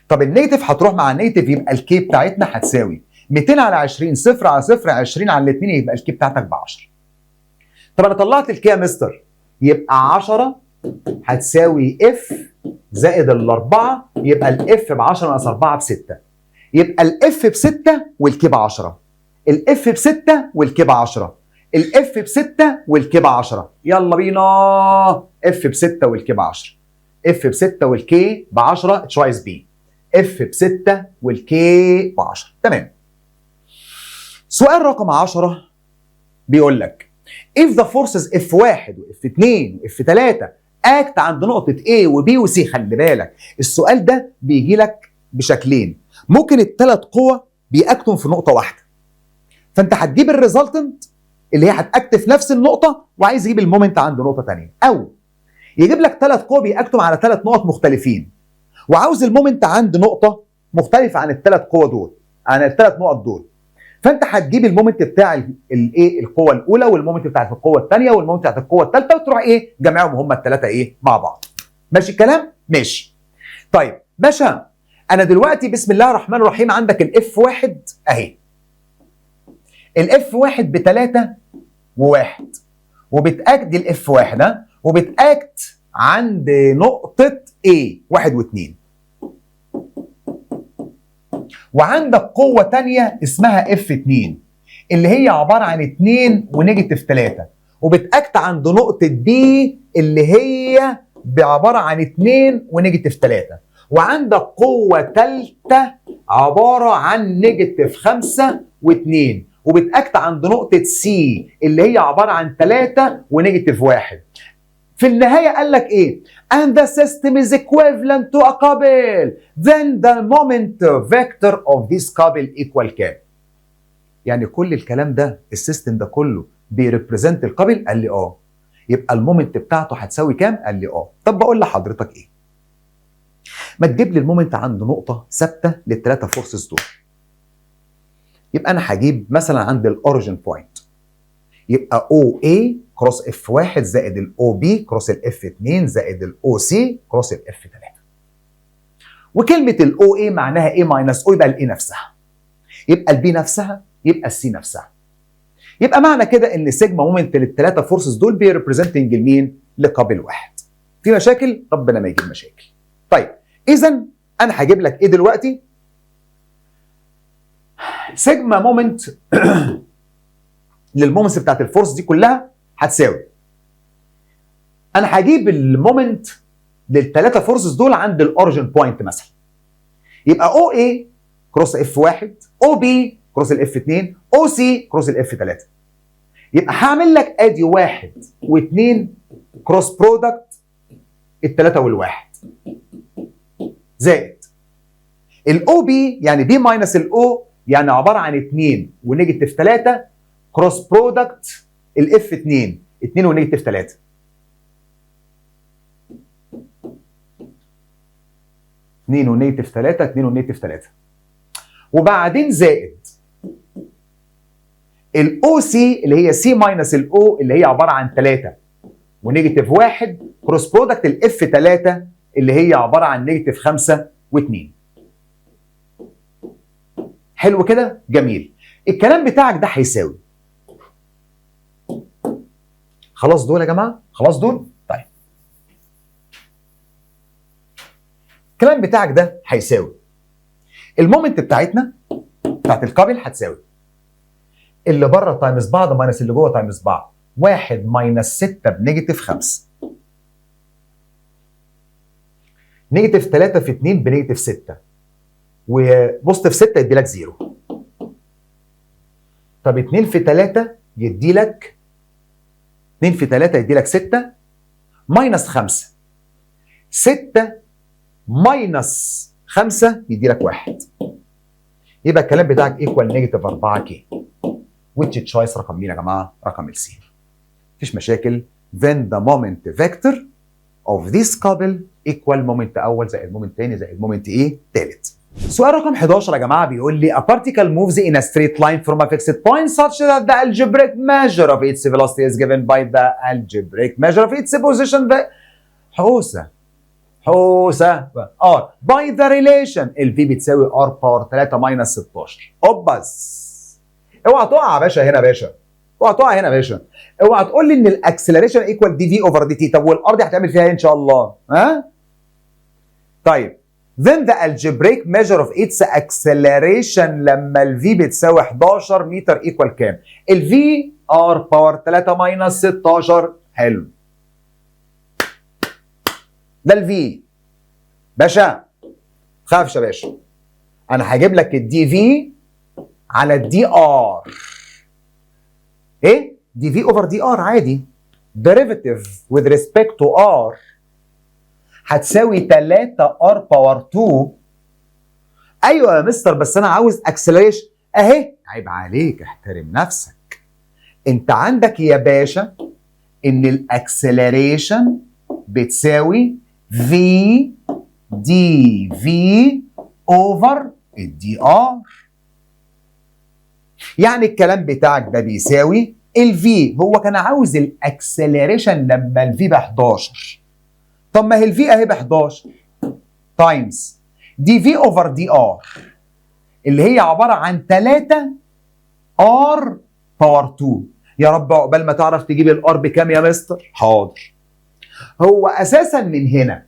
طب النيجاتيف هتروح مع النيجاتيف، يبقى الكي بتاعتنا هتساوي 200 على 20 0 على 0 20 على الاثنين، يبقى الكي بتاعتك ب 10. طب انا طلعت الكي يا مستر، يبقى 10 هتساوي اف زائد ال4، يبقى الاف ب 10 ناقص 4 ب 6. يبقى الاف ب 6 والكي ب 10، الاف ب 6 والكي ب 10، الاف ب 6 والكي ب 10. يلا بينا. اف ب 6 والكي ب 10، اف ب 6 والكي ب 10 تشويس بي. اف ب 6 والكي ب 10. تمام. سؤال رقم 10 بيقول لك if the forces F1 و F2 و F3 act عند نقطة A و B و C. خلي بالك السؤال ده بيجي لك بشكلين، ممكن الثلاث قوى بيأكتوا في نقطة واحدة، فأنت هتجيب الريزلتنت اللي هي هتأكت في نفس النقطة وعايز يجيب المومنت عند نقطة ثانية، أو يجيب لك ثلاث قوى بيأكتوا على ثلاث نقط مختلفين وعاوز المومنت عند نقطة مختلفة عن الثلاث قوى دول، عن الثلاث نقط دول. فانت هتجيب المومنت بتاع الايه القوه الاولى والمومنت بتاعت القوه الثانيه والمومنت بتاعت القوه الثالثه وتروح ايه جمعهم هم الثلاثه ايه مع بعض. ماشي الكلام؟ ماشي. طيب باشا انا دلوقتي بسم الله الرحمن الرحيم عندك الاف واحد اهي. الاف واحد ب3 و1 وبتاكت دي الاف واحد ها وبتاكت عند نقطه A 1 و2. وعندك قوة تانية اسمها F2 اللي هي عبارة عن 2 ونيجاتيف 3 وبتأكت عند نقطة B اللي هي عبارة عن 2 ونيجاتيف 3. وعندك قوة تالتة عبارة عن نيجاتيف 5 و2 وبتأكت عند نقطة C اللي هي عبارة عن 3 ونيجاتيف 1. في النهاية قال لك ايه؟ and the system is equivalent to a couple then the moment vector of this couple equal كام؟ يعني كل الكلام ده السيستم ده كله بيريبريزنت الكابل؟ قال لي اه. يبقى المومنت بتاعته هتساوي كام؟ قال لي اه. طب بقول لحضرتك ايه؟ ما تجيب لي المومنت عند نقطة ثابتة للثلاثة فورسز دول. يبقى انا هجيب مثلا عند الاوريجن بوينت، يبقى OA كروس F1 زائد ال OB كروس ال F2 زائد ال OC كروس ال F3. وكلمة ال OA معناها A ماينس O يبقى ال A نفسها، يبقى ال B نفسها، يبقى ال C نفسها. يبقى معنى كده ان سيجما مومنت للثلاثة فورسز دول بيريبريزنتنج لمين؟ لقابل واحد. في مشاكل؟ ربنا ما يجيب مشاكل. طيب إذا أنا هجيب لك إيه دلوقتي؟ سيجما مومنت للمومنتس بتاعت الفورس دي كلها هتساوي، انا هجيب المومنت للثلاثه فورسز دول عند الاوريجن بوينت مثلا، يبقى او اي كروس اف 1 او بي كروس الاف 2 او سي كروس الاف 3. يبقى هعمل لك ادي 1 و2 كروس برودكت ال3 وال1 زائد الاو بي، يعني بي ماينس الاو، يعني عباره عن 2 ونيجاتيف 3 كروس برودكت الاف 2 ونيجاتيف 3. اتنين ونيجاتيف 3 وبعدين زائد الاو سي اللي هي سي ماينس الاو اللي هي عباره عن 3 ونيجاتيف 1 كروس برودكت الاف 3 اللي هي عباره عن نيجاتيف 5 و2. حلو كده؟ جميل. الكلام بتاعك ده هيساوي، خلاص دول يا جماعه؟ خلاص دول؟ طيب الكلام بتاعك ده هيساوي المومنت بتاعتنا بتاعت الكابل هتساوي اللي بره تايمز بعض ماينس اللي جوه تايمز بعض، 1 ماينس 6 بنيجاتيف 5 نيجاتيف 3 في 2 بنيجاتيف 6 وبوزيتيف 6 يدي لك 0. طب 2 في 3 يدي لك 2 في 3 يدي لك 6 ماينس 5 6 ماينس 5 يدي لك 1. يبقى الكلام بتاعك ايكوال نيجاتيف 4 كي. which choice رقم مين يا جماعه؟ رقم السي. مفيش مشاكل. then the moment vector of this couple equal moment اول زائد moment تاني زائد moment ايه؟ تالت. سؤال رقم 11 يا جماعه بيقول لي a particle moves in a straight line from a fixed point such that the algebraic measure of its velocity is given by the algebraic measure of its position the حوسه ار باي ذا ريليشن الفي بتساوي ار باور 3 ماينس 16. اوبس اوعى تقع يا باشا هنا يا باشا، اوعى تقع هنا يا باشا، اوعى تقول لي ان الاكسلريشن ايكوال دي في اوفر دي تي. طب والار دي هتعمل فيها ايه ان شاء الله؟ ها؟ طيب then the algebraic measure of its acceleration لما الفي بتساوي 11 متر ايكوال كام؟ الفي ار باور 3 ماينس 16. حلو، ده الفي باشا. خافش يا باشا، انا هجيب لك الدي في على الدي ار. ايه؟ دي في اوفر دي ار عادي. derivative with respect to r هتساوي 3 ار باور 2. ايوه يا مستر بس انا عاوز اكسلريشن اهي. عيب عليك، احترم نفسك. انت عندك يا باشا ان الاكسلريشن بتساوي في دي في اوفر الدي ار. يعني الكلام بتاعك ده بيساوي الفي. هو كان عاوز الاكسلريشن لما الفي ب 11. طب ما هي الفي اهي ب 11 تايمز دي في اوفر دي ار اللي هي عباره عن 3 ار باور 2. يا رب عقبال ما تعرف تجيب الار بكام يا مستر؟ حاضر. هو اساسا من هنا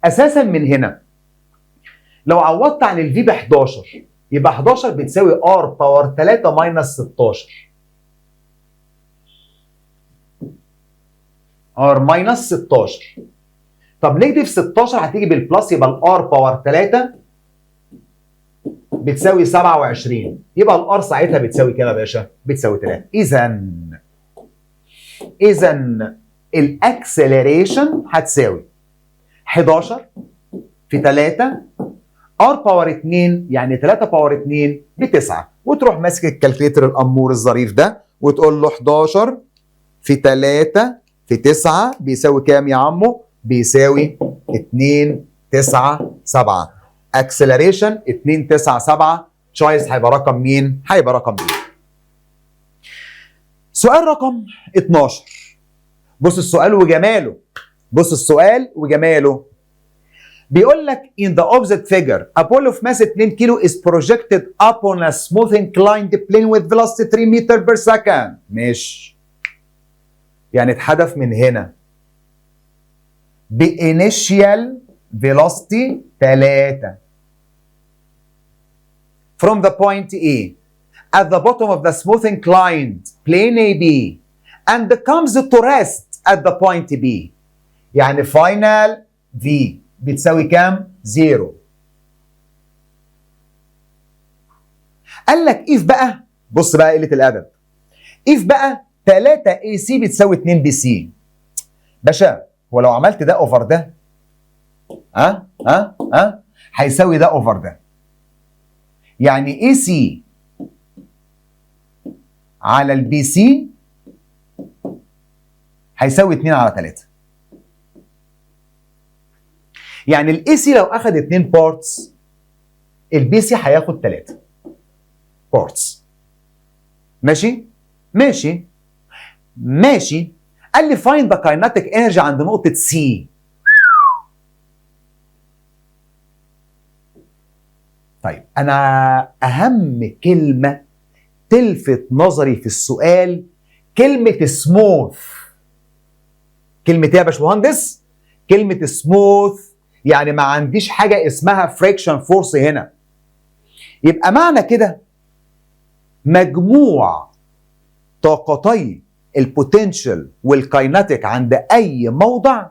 اساسا من هنا لو عوضت عن الفي ب 11 يبقى 11 بتساوي ار باور 3 ماينس 16. ار ماينس 16. طب نيجاتيف 16 هتيجي بالبلس يبقى الار باور 3 بتساوي 27. يبقى الار ساعتها بتساوي كام يا باشا؟ بتساوي 3. اذا الاكسلريشن هتساوي 11 في 3 ار باور 2 يعني 3 باور 2 ب9. وتروح ماسك الكالكليتر الامور الظريف ده وتقول له 11 في 3 في 9 بيساوي كام يا عمو؟ بيساوي 297. اكسلريشن 297. تشويس هيبقى رقم مين؟ هيبقى رقم بي. سؤال رقم 12. بص السؤال وجماله، بص السؤال وجماله. بيقول لك in the opposite figure a ball of mass 2 كيلو is projected upon a smooth inclined plane with velocity 3 meter per second. ماشي، يعني اتحدف من هنا بإنيشيال velocity 3 from the point A at the bottom of the smooth inclined plane AB and comes to rest at the point B. يعني final V بتساوي كام؟ 0. قال لك if بقى بص بقى قله الادب. اف بقى 3 اي سي بتساوي 2 بي سي. باشا هو لو عملت ده اوفر ده هيساوي ده اوفر ده. يعني اي سي على البي سي هيساوي 2 على 3. يعني الاي سي لو اخذ 2 بارتس البي سي هياخد 3 بارتس. ماشي؟ ماشي ماشي. قال لي فايند ذا كايناتيك انرجي عند نقطة سي. طيب أنا أهم كلمة تلفت نظري في السؤال كلمة سموث. كلمة إيه يا باشمهندس؟ كلمة سموث، يعني ما عنديش حاجة اسمها فريكشن فورس هنا. يبقى معنى كده مجموع طاقتي البوتنشال والكايناتيك عند اي موضع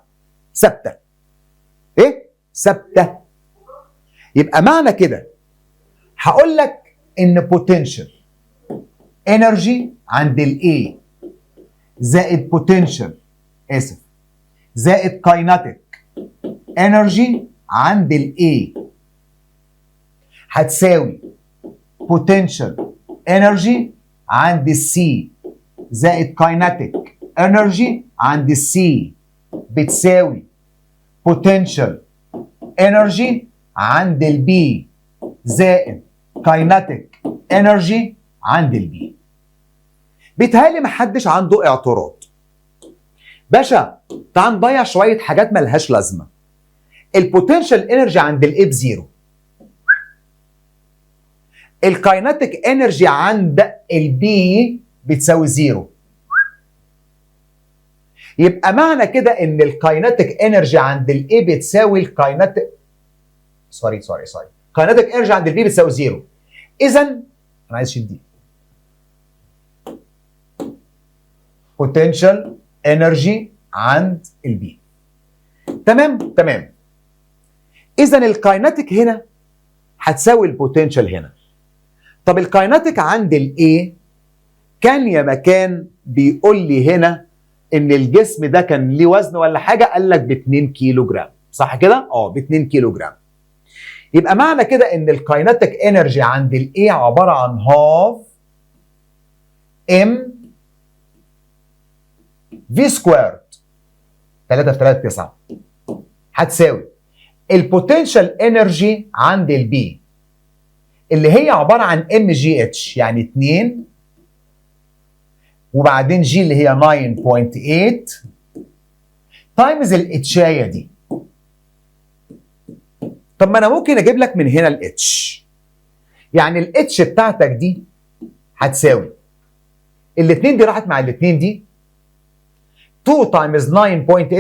ثابته. ايه؟ ثابته. يبقى معنى كده هقول لك ان بوتنشال انرجي عند الاي زائد بوتنشال زائد كايناتيك انرجي عند الاي هتساوي بوتنشال انرجي عند السي زائد كايناتيك انرجي عند السي بتساوي بوتنشال انرجي عند البي زائد كايناتيك انرجي عند البي. بيتهيألي محدش عنده اعتراض. باشا تعال نضيع شويه حاجات ملهاش لازمه. البوتنشال انرجي عند الاي بزيرو، الكايناتيك انرجي عند البي بتساوي زيرو. يبقى معنى كده ان الكايناتيك انرجي عند الاي بتساوي الكايناتيك كايناتيك انرجي عند البي بتساوي زيرو. اذا انا عايز اشيل دي. بوتنشال انرجي عند البي. تمام. اذا الكايناتيك هنا هتساوي البوتنشال هنا. طب الكايناتيك عند الاي كان يا مكان بيقول لي هنا ان الجسم ده كان ليه وزن ولا حاجه، قال لك ب 2 كيلو جرام، صح كده؟ ب 2 كيلو جرام. يبقى معنى كده ان الكايناتيك انرجي عند الاي عباره عن هاف ام في سكويرد 3 في 3 9 هتساوي البوتنشال انرجي عند البي اللي هي عباره عن ام جي اتش، يعني 2 وبعدين جي اللي هي 9.8 تايمز الاتشايه دي. طب ما انا ممكن اجيب لك من هنا الاتش، يعني الاتش بتاعتك دي هتساوي الاثنين دي راحت مع الاثنين دي 2 تايمز 9.8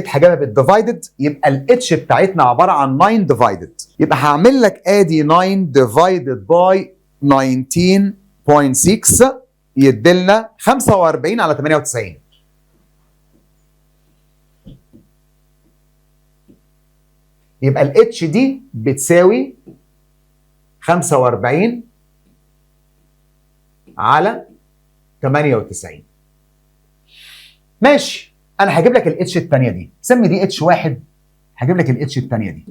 هجيبها بالديفايدد، يبقى الاتش بتاعتنا عباره عن 9 ديفايدد. يبقى هعمل لك ادي 9 ديفايدد باي 19.6 يديلنا 45 على 98. يبقى الاتش دي بتساوي 45 على 98. ماشي، انا هجيب لك الاتش الثانيه دي، سمي دي اتش واحد، هجيب لك الاتش الثانيه دي.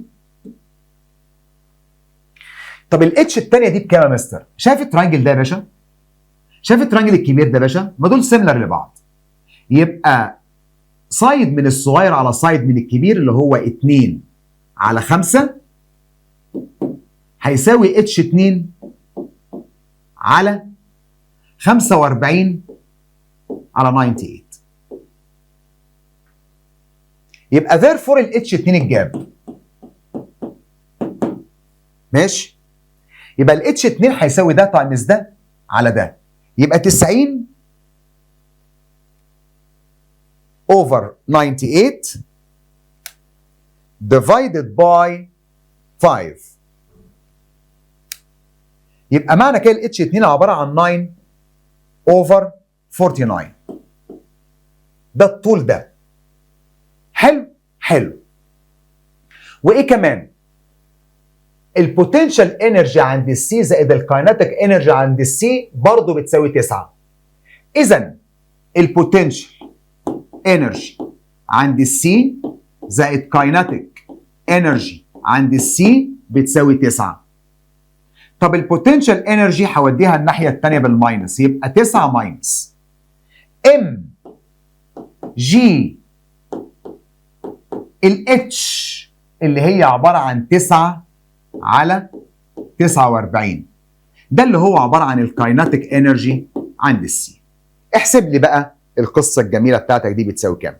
طب الاتش الثانيه دي بكام يا مستر؟ شايف الترانجل ده يا باشا؟ شايف الترانجل الكبير ده يا باشا؟ ما دول سيميلر لبعض. يبقى سايد من الصغير على سايد من الكبير اللي هو 2 على 5 هيساوي اتش 2 على 45 على 98. يبقى therefore الاتش 2 الجاب. ماشي؟ يبقى الاتش 2 هيساوي ده تايمز ده على ده، يبقى 90 over 98 divided by 5. يبقى معنى كده الاتش 2 عباره عن 9 over 49. ده الطول ده. حلو. وايه كمان؟ البوتنشال انرجي عند السي زائد الكايناتيك انرجي عند السي برضه بتساوي 9. اذا البوتنشال انرجي عند السي زائد كايناتيك انرجي عند السي بتساوي 9. طب البوتنشال انرجي هوديها الناحيه الثانيه بالماينس، يبقى 9 ماينس ام جي الاتش اللي هي عباره عن 9 على 49. ده اللي هو عباره عن الكايناتيك انرجي عند السي. احسب لي بقى القصه الجميله بتاعتك دي بتساوي كام؟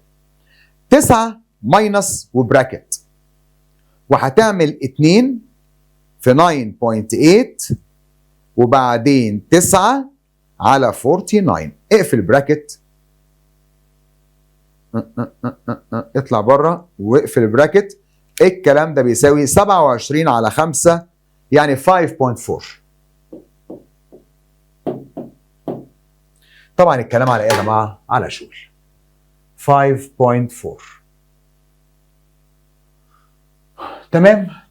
9 ماينس وبراكت، وهتعمل 2 في 9.8 وبعدين 9 على 49. اقفل براكت، اطلع بره واقفل براكت. الكلام ده بيساوي 27 على 5 يعني 5.4. طبعا الكلام على ايه يا جماعه؟ على جول. 5.4.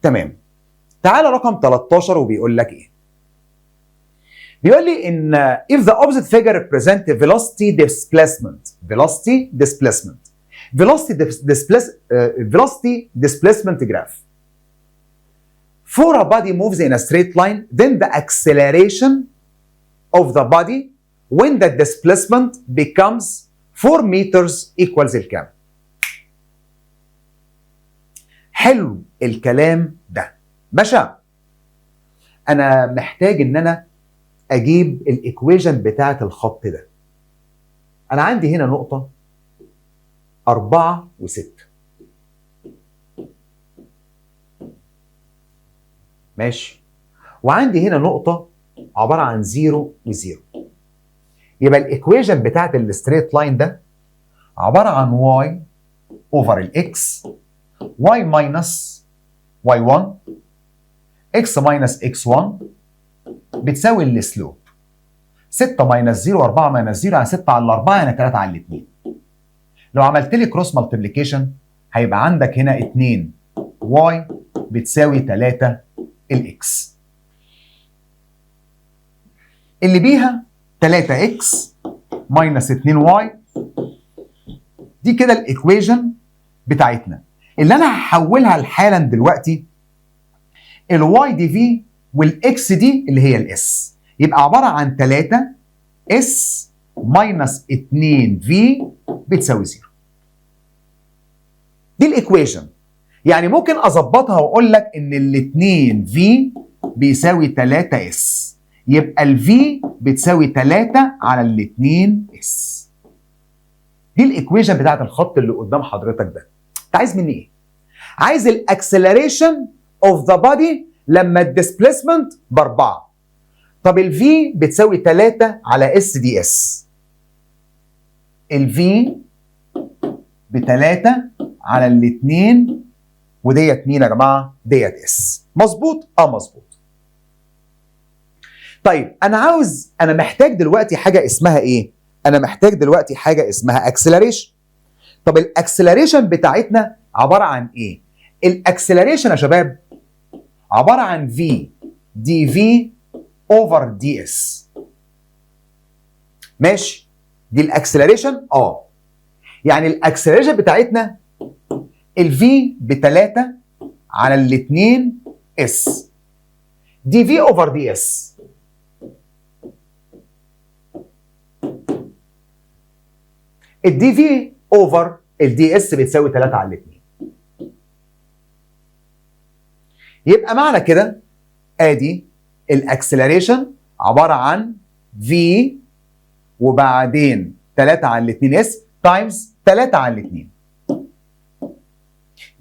تمام. تعالى رقم 13 وبيقول لك ايه؟ بيقول لي ان if the opposite figure represent velocity displacement graph. For a body moves in a straight line, then the acceleration of the body when the displacement becomes 4 meters equals الكام؟ حلو الكلام ده. باشا انا محتاج ان انا اجيب الايكويشن بتاعه الخط ده. انا عندي هنا نقطه 4 و6. ماشي. وعندي هنا نقطه عباره عن 0 و0. يبقى الايكويشن بتاعه الستريت لاين ده عباره عن y اوفر الاكس y ماينس y1 x ماينس x1 بتساوي السلوب 6 ماينس 0 4 ماينس 0 يعني 6 على 4 يعني 3 على 2. لو عملت لي كروس مالتيبليكيشن هيبقى عندك هنا 2 y بتساوي 3 الاكس اللي بيها 3x ماينس 2y. دي كده الايكويشن بتاعتنا اللي انا هحولها حالا دلوقتي الواي دي في والاكس دي اللي هي الاس، يبقى عباره عن 3 اس ماينس 2 في بتساوي 0. دي الايكويشن. يعني ممكن اظبطها واقول لك ان الاثنين في بيساوي 3 اس، يبقى الفي بتساوي 3 على الاثنين اس. دي الايكويشن بتاعت الخط اللي قدام حضرتك ده. انت عايز مني ايه؟ عايز الاكسلريشن اوف ذا بودي لما الديسبيسمنت ب4. طب الفي بتساوي 3 على اس دي اس. الفي ب3 على الاثنين وديت مين يا جماعه؟ ديت اس. مظبوط؟ مظبوط. طيب انا محتاج دلوقتي حاجه اسمها ايه؟ انا محتاج دلوقتي حاجه اسمها اكسلريشن. طب الاكسلريشن بتاعتنا عباره عن ايه؟ الاكسلريشن يا شباب عباره عن في دي في اوفر دي اس. ماشي؟ دي الاكسلريشن. يعني الاكسلريشن بتاعتنا الفي ب3 على الاثنين اس دي في اوفر دي اس. الدي في اوفر الدي اس بتساوي 3 على الاثنين. يبقى معنى كده ادي الاكسلريشن عباره عن في وبعدين 3 على الاثنين اس تايمز 3 على الاثنين.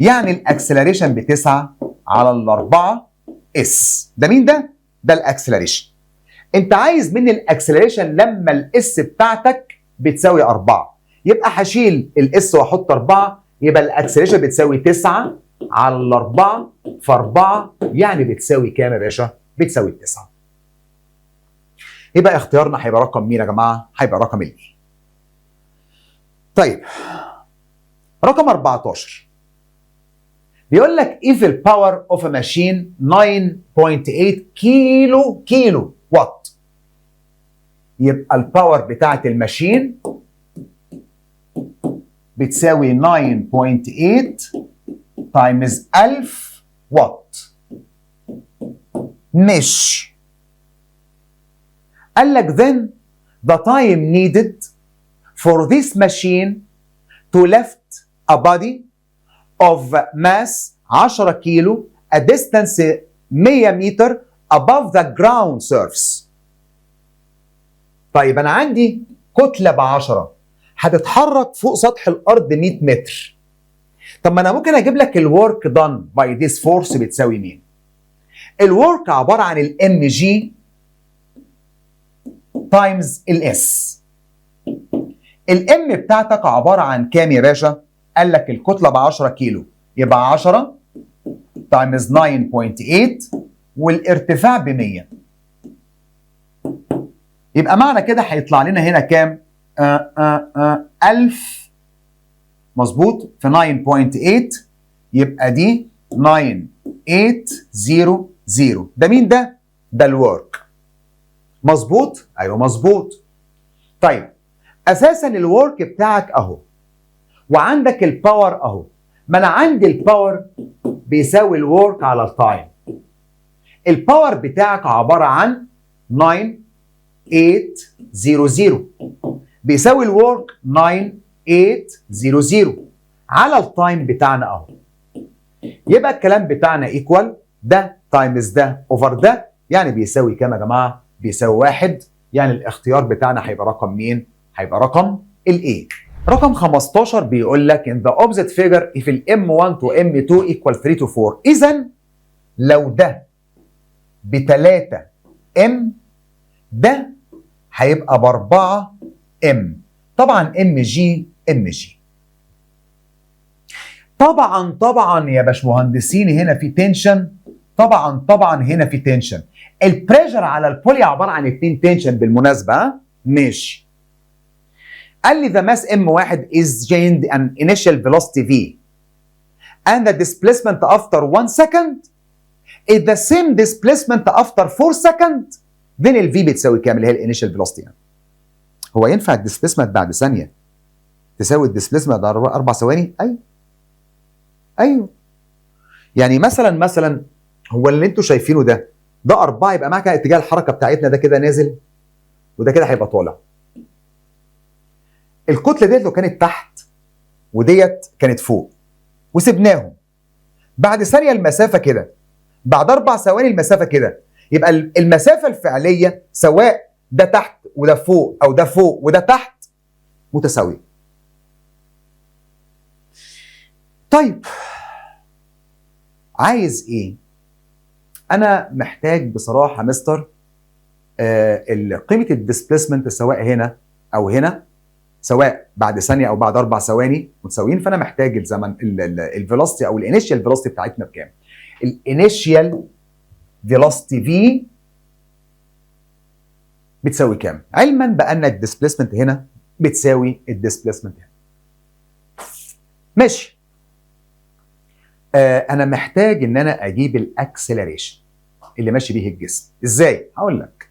يعني الاكسلريشن ب9 على الاربعه اس. ده مين ده؟ ده الاكسلريشن. انت عايز مني الاكسلريشن لما الاس بتاعتك بتساوي 4، يبقى هشيل الاس واحط 4، يبقى الاكسلريشن بتساوي 9 على الاربعه في 4 يعني بتساوي كام يا باشا؟ بتساوي 9. يبقى اختيارنا هيبقى رقم مين يا جماعه؟ هيبقى رقم الايه. طيب رقم 14. بيقول لك if the power of a machine 9.8 كيلو وات، يبقى الباور بتاعت الماشين بتساوي 9.8 تايمز 1000 واط. مش قال لك then the time needed for this machine to lift a body of mass 10 كيلو a distance 100 متر above the ground surface. طيب انا عندي كتله ب10 هتتحرك فوق سطح الارض 100 متر. طب ما انا ممكن اجيب لك الورك دان باي ذيس فورس بتساوي مين؟ الورك عباره عن الام جي تايمز الاس. الام بتاعتك عباره عن كام يا باشا؟ قال لك الكتله ب 10 كيلو، يبقى 10 تايمز 9.8 والارتفاع ب 100. يبقى معنى كده هيطلع لنا هنا كام؟ 1000 مظبوط في 9.8، يبقى دي 9800. ده مين ده؟ ده الورك. مظبوط؟ ايوه مظبوط. طيب اساسا الورك بتاعك اهو، وعندك الباور اهو. ما انا عندي الباور بيساوي الورك على التايم. الباور بتاعك عباره عن 9800 بيساوي الورك 9800 على التايم بتاعنا اهو. يبقى الكلام بتاعنا ايكوال ده تايمز ده اوفر ده، يعني بيساوي كام يا جماعه؟ بيساوي 1. يعني الاختيار بتاعنا هيبقى رقم مين؟ هيبقى رقم الايه. رقم 15 بيقول لك in the opposite figure if ال M1 to M2 equal 3 to 4. إذا لو ده ب 3 M ده هيبقى ب 4 M. طبعا ام جي. طبعا يا باشمهندسين هنا في تنشن. طبعا هنا في تنشن. البريشر على البولي عباره عن 2 تنشن بالمناسبه. ماشي. قال لي the mass M1 is gained an initial velocity V and the displacement after 1 second is the same displacement after 4 second. then ال V بتساوي كام اللي هي الانيشال velocity يعني. هو ينفع الديسبيسمنت بعد ثانيه تساوي الديسبيسمنت بعد 4 ثواني؟ ايوه. يعني مثلا هو اللي انتوا شايفينه ده 4 يبقى معاك اتجاه الحركه بتاعتنا ده كده نازل وده كده هيبقى طالع. الكتله ديت لو كانت تحت وديت كانت فوق وسبناهم بعد ثانيه المسافه كده، بعد 4 ثواني المسافه كده، يبقى المسافه الفعليه سواء ده تحت وده فوق او ده فوق وده تحت متساويه. طيب عايز ايه؟ انا محتاج بصراحه مستر قيمه الديسبيسمنت سواء هنا او هنا، سواء بعد ثانيه او بعد 4 ثواني متساويين. فانا محتاج الزمن الفيلوسيتي او الانيشال فيلوسيتي بتاعتنا بكام؟ الانيشال فيلوسيتي في بتساوي كام؟ علما بان الديسبيسمنت هنا بتساوي الديسبيسمنت هنا. ماشي. انا محتاج ان انا اجيب الاكسلريشن اللي ماشي بيه الجسم. ازاي؟ هقول لك.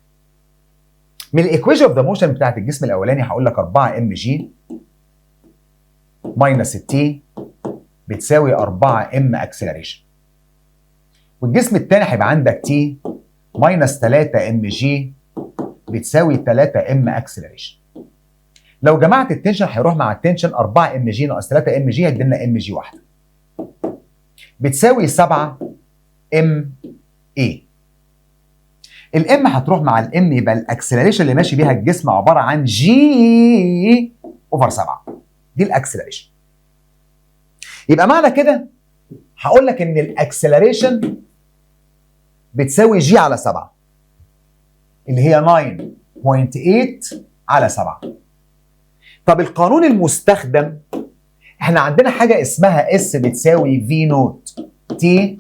من الايكويشن اوف ذا موشن بتاعت الجسم الاولاني هقول لك 4 ام جي ماينس التي بتساوي 4 ام اكسلريشن. والجسم الثاني هيبقى عندك تي ماينس 3 ام جي بتساوي 3 ام اكسلريشن. لو جمعت التنشن هيروح مع التنشن 4 ام جي ناقص 3 ام جي هيدي لنا ام جي واحده بتساوي 7 ام اي. الام هتروح مع الام يبقى الاكسلريشن اللي ماشي بيها الجسم عباره عن جي اوفر 7. دي الاكسلريشن. يبقى معنى كده هقول لك ان الاكسلريشن بتساوي جي على 7 اللي هي 9.8 على 7. طب القانون المستخدم احنا عندنا حاجه اسمها اس بتساوي في نوت تي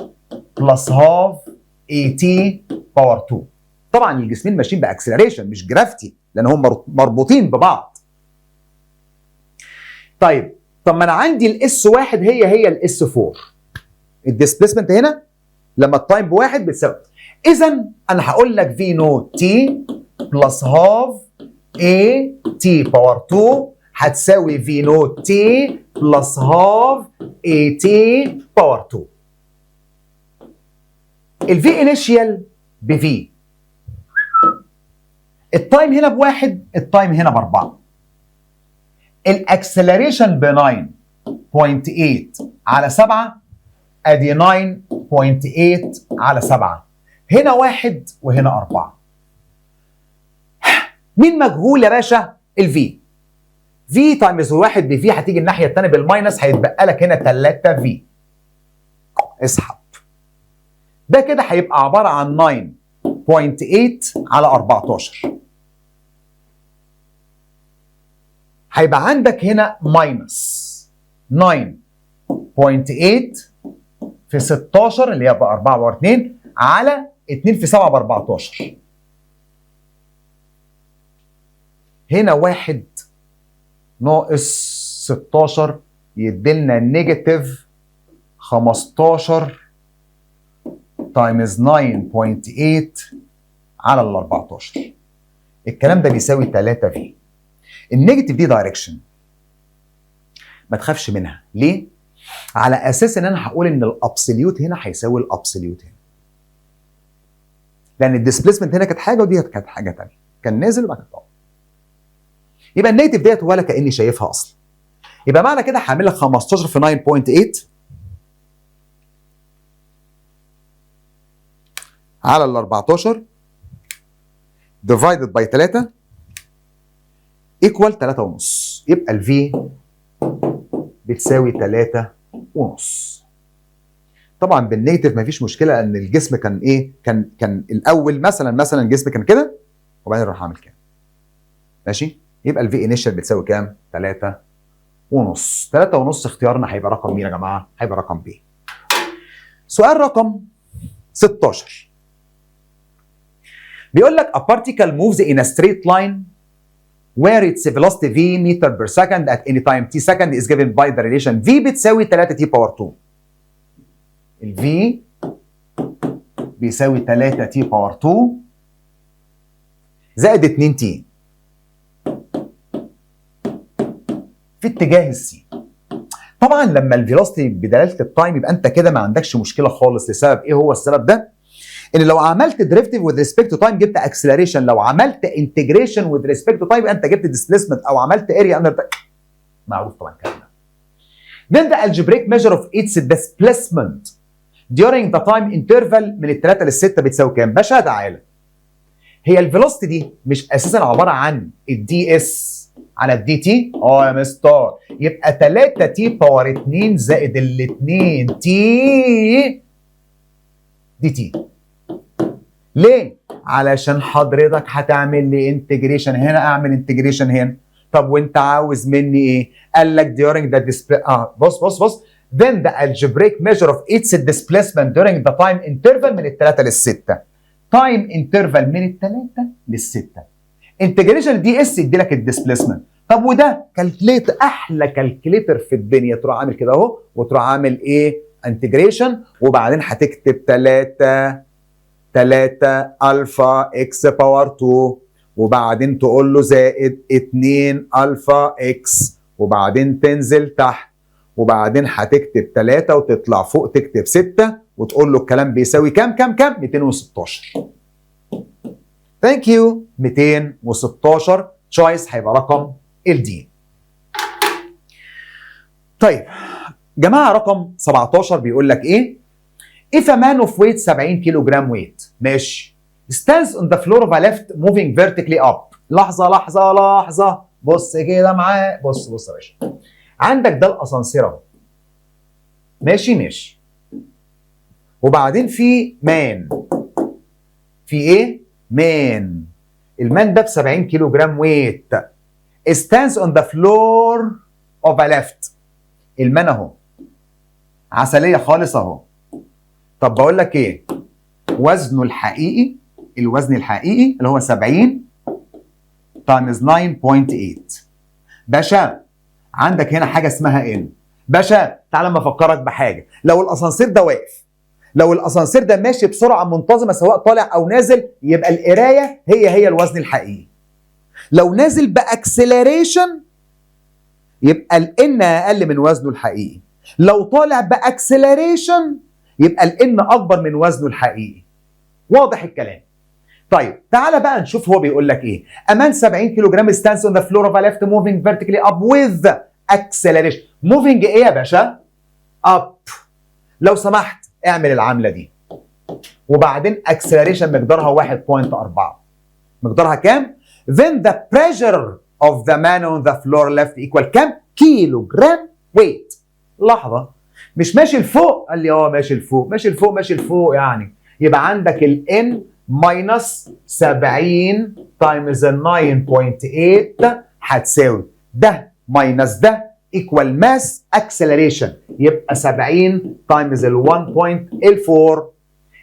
بلس هاف اي تي باور 2. طبعا الجسمين ماشيين باكسلريشن مش جرافتي لان هم مربوطين ببعض. طب ما انا عندي الاس 1 هي الاس 4 الديسبيسمنت هنا لما التايم بواحد بتساوي. اذا انا هقول لك في نوت تي بلس هاف اي تي باور 2 هتساوي في نوت تي بلس هاف اي تي باور 2. الفي انيشيال بفي، التايم هنا بواحد، التايم هنا باربعه. الاكسلريشن ب 9.8 على 7 ادي 9.8 على 7. هنا واحد وهنا 4. مين مجهول يا باشا؟ الفي. في تايمز واحد بفي هتيجي الناحيه الثانيه بالماينس، هيتبقى لك هنا 3 في. اسحب. ده كده هيبقى عباره عن 9.8 على 14. هيبقى عندك هنا ماينس 9.8 في 16 اللي هي بقى 4 و2 على 2 في 7 ب 14. هنا 1 ناقص 16 يديلنا نيجاتيف 15 تايمز 9.8 على ال 14. الكلام ده بيساوي 3 في. النيجاتيف دي دايركشن ما تخافش منها. ليه؟ على اساس ان انا هقول ان الابسوليوت هنا هيساوي الابسوليوت هنا، لان الديسبيسمنت هنا كانت حاجه ودي كانت حاجه ثانيه، كان نازل وبعد كده طالع. يبقى النيجاتيف ديت ولا كاني شايفها اصلا. يبقى معنى كده هعمل لك 15 في 9.8 على ال 14 ديفايدد باي 3 ايكوال 3 ونص. يبقى الفي بتساوي 3 ونص. طبعا بالنيجاتيف مفيش مشكله، ان الجسم كان ايه؟ كان الاول مثلا الجسم كان كده وبعدين اروح اعمل كده. ماشي؟ يبقى الفي انيشال بتساوي كام؟ 3 ونص. 3 ونص اختيارنا هيبقى رقم مين يا جماعه؟ هيبقى رقم ب. سؤال رقم 16 بيقول لك a particle moves in a straight line where its velocity v meter per second at any time t second is given by the relation v بتساوي 3 t باور 2. ال v بيساوي 3 t باور 2 زائد 2 t في اتجاه السي. طبعا لما الفيلوسيتي بدلاله التايم يبقى انت كده ما عندكش مشكله خالص. لسبب ايه هو السبب ده؟ ان لو عملت ديريفيتيف وذ ريسبكت تو تايم جبت اكسلريشن، لو عملت انتجريشن وذ ريسبكت تو تايم انت جبت ديسبيسمنت، او عملت اريا اندر معروف طبعا الكلام ده. Then the algebraic measure of its displacement during the time interval من الثلاثه للسته بتساوي كام؟ باشا تعالى. هي الفيلوسيتي دي مش اساسا عباره عن الدي اس على الدي تي؟ يا مستر، يبقى 3 تي باور 2 زائد ال 2 تي دي تي. ليه؟ علشان حضرتك هتعمل لي انتجريشن هنا، اعمل انتجريشن هنا. طب وانت عاوز مني ايه؟ قال لك during the displacement بص then the algebraic measure of its displacement during the time interval من الثلاثه للسته. تايم انترفال من الثلاثه للسته. انتجريشن دي اس يدي لك الديسبيسمنت. طب وده كالكليت، احلى كالكليتر في الدنيا، تروح عامل كده اهو وتروح عامل ايه؟ انتجريشن، وبعدين هتكتب 3 الفا اكس باور 2 وبعدين تقول له زائد 2 الفا اكس وبعدين تنزل تحت وبعدين هتكتب 3 وتطلع فوق تكتب 6 وتقول له الكلام بيساوي كام 216. ثانك يو. 216 تشويس هيبقى رقم الدي. طيب جماعه رقم 17 بيقول لك ايه؟ If a man of weight 70 كيلو جرام weight ماشي stands on the floor of a lift moving vertically up. لحظه بص كده معاه، بص يا باشا، عندك ده الاسانسير اهو، ماشي وبعدين في مان، في ايه؟ مان. المان ده ب 70 كيلو جرام ويت stands on the floor of a lift. المان اهو عسليه خالص اهو. طب بقول لك ايه؟ وزنه الحقيقي، الوزن الحقيقي اللي هو 70 تايمز 9.8. باشا عندك هنا حاجه اسمها ان. باشا تعالى ما افكرك بحاجه، لو الاسانسير ده واقف، لو الاسانسير ده ماشي بسرعه منتظمه سواء طالع او نازل، يبقى القرايه هي الوزن الحقيقي. لو نازل باكسلريشن يبقى الان اقل من وزنه الحقيقي. لو طالع باكسلريشن يبقى الان اكبر من وزنه الحقيقي. واضح الكلام؟ طيب تعالى بقى نشوف هو بيقول لك ايه. امان 70 كيلو جرام stands on the floor of a lift moving vertically up with acceleration. moving ايه يا باشا؟ up. لو سمحت اعمل العمله دي. وبعدين acceleration مقدارها 1.4. مقدارها كام؟ then the pressure of the man on the floor left equal كام؟ كيلو جرام weight. لحظه، مش ماشي لفوق؟ قال لي ماشي لفوق. ماشي لفوق ماشي لفوق يعني يبقى عندك ال n minus 70 times ال 9.8 هتساوي ده minus ده equal mass acceleration. يبقى 70 times ال 1.4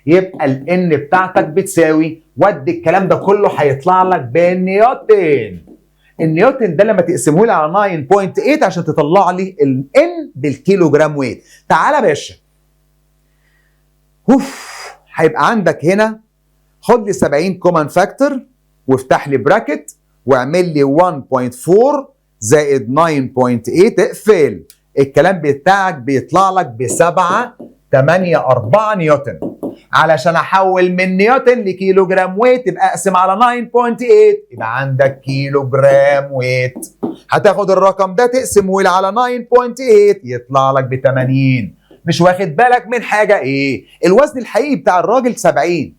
يبقى ال n بتاعتك بتساوي، ودي الكلام ده كله هيطلع لك بالنيوتن. النيوتن ده لما تقسمه لي على 9.8 عشان تطلع لي ال n بالكيلو جرام ويت. تعالى يا باشا. هيبقى عندك هنا خد لي 70 كومن فاكتور وافتح لي براكت واعمل لي 1.4 زائد 9.8 اقفل. الكلام بتاعك بيطلع لك ب 7.84 نيوتن. علشان احول من نيوتن لكيلو جرام ويت يبقى اقسم على 9.8 يبقى عندك كيلو جرام ويت. هتاخد الرقم ده تقسمه على 9.8 يطلع لك ب 80. مش واخد بالك من حاجه؟ ايه الوزن الحقيقي بتاع الراجل 70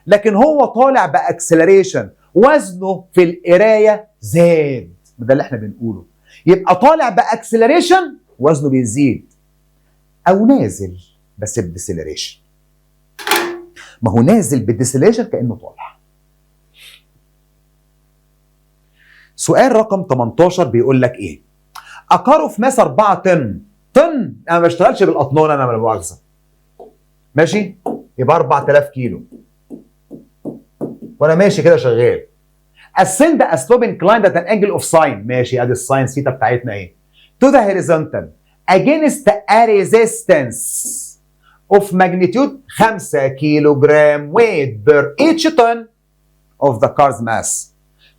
لكن هو طالع باكسلريشن وزنه في القرايه زاد. ده اللي احنا بنقوله. يبقى طالع باكسلريشن وزنه بيزيد او نازل بس بديسلريشن. ما هو نازل بالديسلريشن كانه طالع. سؤال رقم 18 بيقول لك ايه؟ اقاره في ماس 4 طن. طن انا ما بشتغلش بالاطنان انا، ولا مؤاخذه. ماشي؟ يبقى 4000 كيلو. وانا ماشي كده شغال. ascend a slope inclined at an angle of sine. ماشي ادي الساين ثيتا بتاعتنا ايه؟ to the horizontal against a resistance of magnitude 5 كيلو جرام weight per each ton of the car's mass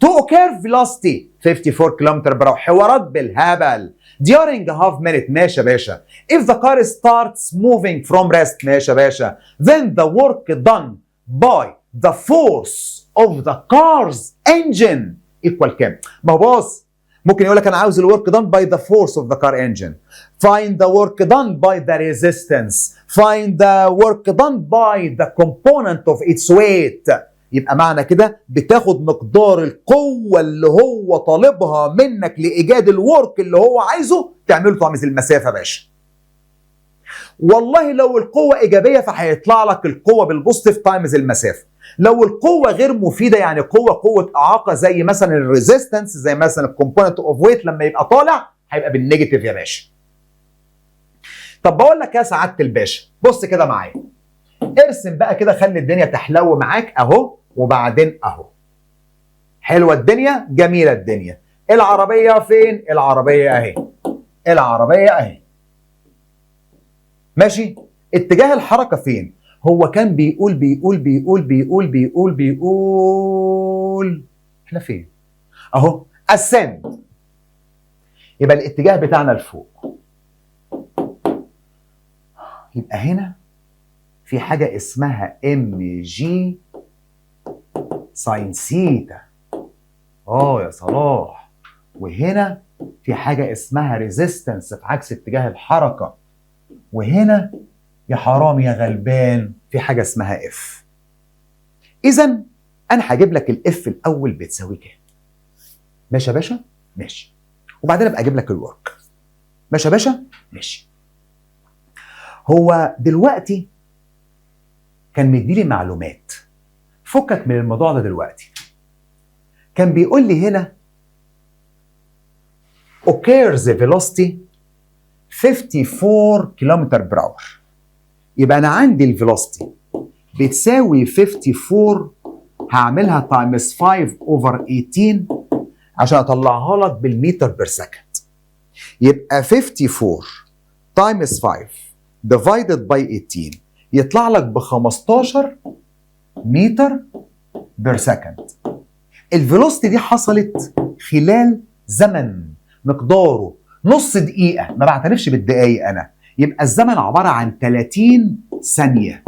to occur velocity 54 km per hour. حوارات بالهبل. during a half minute. ماشي يا باشا. if the car starts moving from rest. ماشي يا باشا. then the work done by the force of the car's engine equal كام؟ ما هو بص ممكن يقول لك انا عاوز الورك done by the force of the car engine. find the work done by the resistance. find the work done by the component of its weight. يبقى معنى كده بتاخد مقدار القوة اللي هو طالبها منك لإيجاد الورك اللي هو عايزه تعمله تعمل المسافة يا باشا. والله لو القوة إيجابية فهيطلع لك القوة بالبوزيتيف تايمز المسافة. لو القوة غير مفيدة يعني قوة إعاقة زي مثلا الريزيستنس زي مثلا الكومبوننت اوف ويت لما يبقى طالع هيبقى بالنيجاتيف يا باشا. طب بقول لك يا سعادة الباشا بص كده معايا. ارسم بقى كده خلي الدنيا تحلو معاك اهو وبعدين اهو. حلوة الدنيا جميلة الدنيا. العربية فين؟ العربية اهي. العربية اهي. ماشي؟ اتجاه الحركة فين؟ هو كان بيقول احنا فين؟ اهو ascend. يبقى الاتجاه بتاعنا لفوق. يبقى هنا في حاجة اسمها ام جي ساين ثيتا. يا صلاح. وهنا في حاجة اسمها ريزيستنس في عكس اتجاه الحركة. وهنا يا حرام يا غلبان في حاجة اسمها اف. اذا انا هجيب لك الاف الاول بتساوي كام. ماشي يا باشا؟ ماشي. وبعدين ابقى اجيب لك الورك. ماشي يا باشا؟ ماشي. هو دلوقتي كان مديلي معلومات. فكك من الموضوع ده دلوقتي. كان بيقول لي هنا occurs velocity 54 كيلومتر بر اور. يبقى انا عندي الفيلوسيتي بتساوي 54 هعملها تايمز 5 اوفر 18 عشان اطلعها لك بالمتر بير سكند. يبقى 54 times 5 divided by 18 يطلع لك ب 15 متر بير سكند. الفيلوسيتي دي حصلت خلال زمن مقداره نص دقيقة، ما بعترفش بالدقايق أنا، يبقى الزمن عبارة عن 30 ثانية.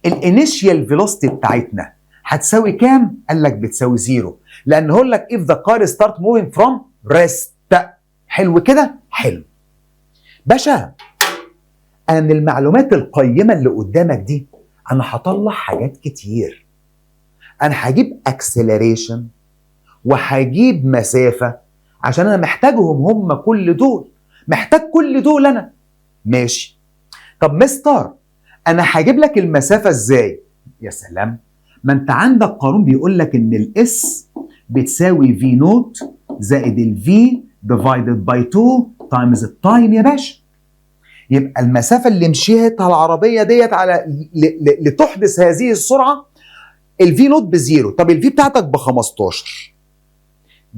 الانيشيال فيلوسيتي بتاعتنا هتساوي كام؟ قال لك بتساوي 0، لأن هقول لك if the car start moving from rest. حلو كده؟ حلو. باشا أنا من المعلومات القيمة اللي قدامك دي أنا هطلع حاجات كتير. أنا هجيب acceleration وهجيب مسافة عشان أنا محتاجهم هم كل دول، محتاج كل دول أنا. ماشي. طب مستر أنا هجيب لك المسافة إزاي؟ يا سلام، ما أنت عندك قانون بيقول لك إن الإس بتساوي في نوت زائد الفي divided by 2 times التايم يا باشا. يبقى المسافة اللي مشيتها العربية ديت على لتحدث هذه السرعة الفي نوت بزيرو. طب الفي بتاعتك ب 15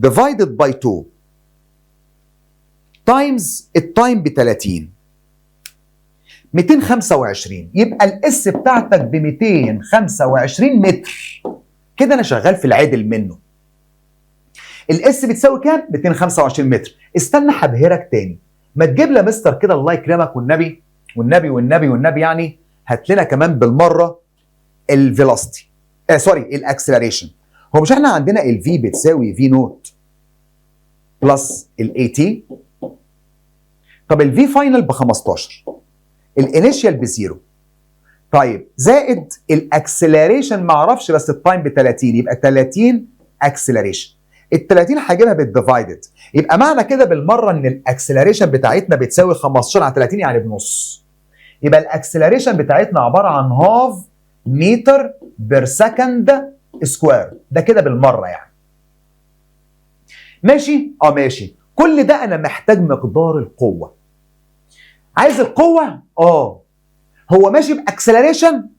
divided by 2 times التايم ب 30 225. يبقى الاس بتاعتك ب 225 متر. كده انا شغال في العدل منه. الاس بتساوي كام؟ 225 متر. استنى هبهرك تاني. ما تجيب لي يا مستر كده الله يكرمك والنبي والنبي والنبي والنبي، يعني هات لنا كمان بالمره الفيلوسيتي سوري الاكسلريشن. هو مش احنا عندنا الفي بتساوي في نوت بلس الاي تي؟ طب الفي فاينل ب 15، الانيشال بزيرو، طيب زائد الاكسلريشن ما اعرفش بس التايم ب 30، يبقى 30 اكسلريشن. ال 30 هجيبها بالديفايدد، يبقى معنى كده بالمره ان الاكسلريشن بتاعتنا بتساوي 15 على 30 يعني بنص. يبقى الاكسلريشن بتاعتنا عباره عن هاف متر بير سكند سكوير. ده كده بالمره يعني. ماشي؟ ماشي. كل ده انا محتاج مقدار القوه. عايز القوه؟ هو ماشي باكسلريشن؟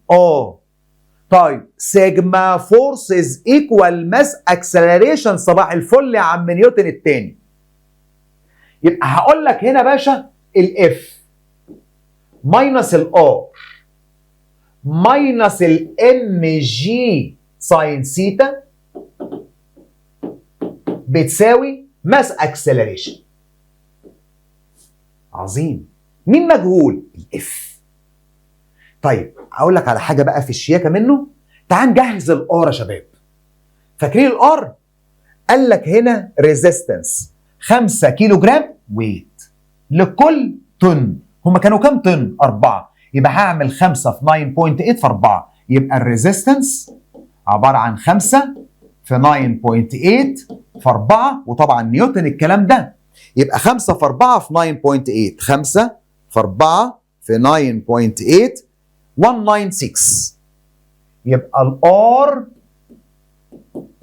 طيب سيجما فورسز ايكوال ماس اكسلريشن. صباح الفل يا عم نيوتن التاني. يبقى هقول لك هنا باشا الاف ماينس الار ماينس الام جي ساين سيتا بتساوي ماس اكسلريشن. عظيم. مين مجهول؟ الاف. طيب اقول لك على حاجه بقى في الشياكه منه. تعال نجهز الار يا شباب. فاكرين الار؟ قال لك هنا ريزيستنس 5 كيلو جرام ويت لكل طن. هما كانوا كام طن؟ 4. يبقى هعمل 5 في 9.8 في 4، يبقى الريزيستنس عباره عن 5 في 9.8 في 4، وطبعا نيوتن الكلام ده. يبقى 5 في 4 في 9.8، 5 في 4 في 9.8 196. يبقى الار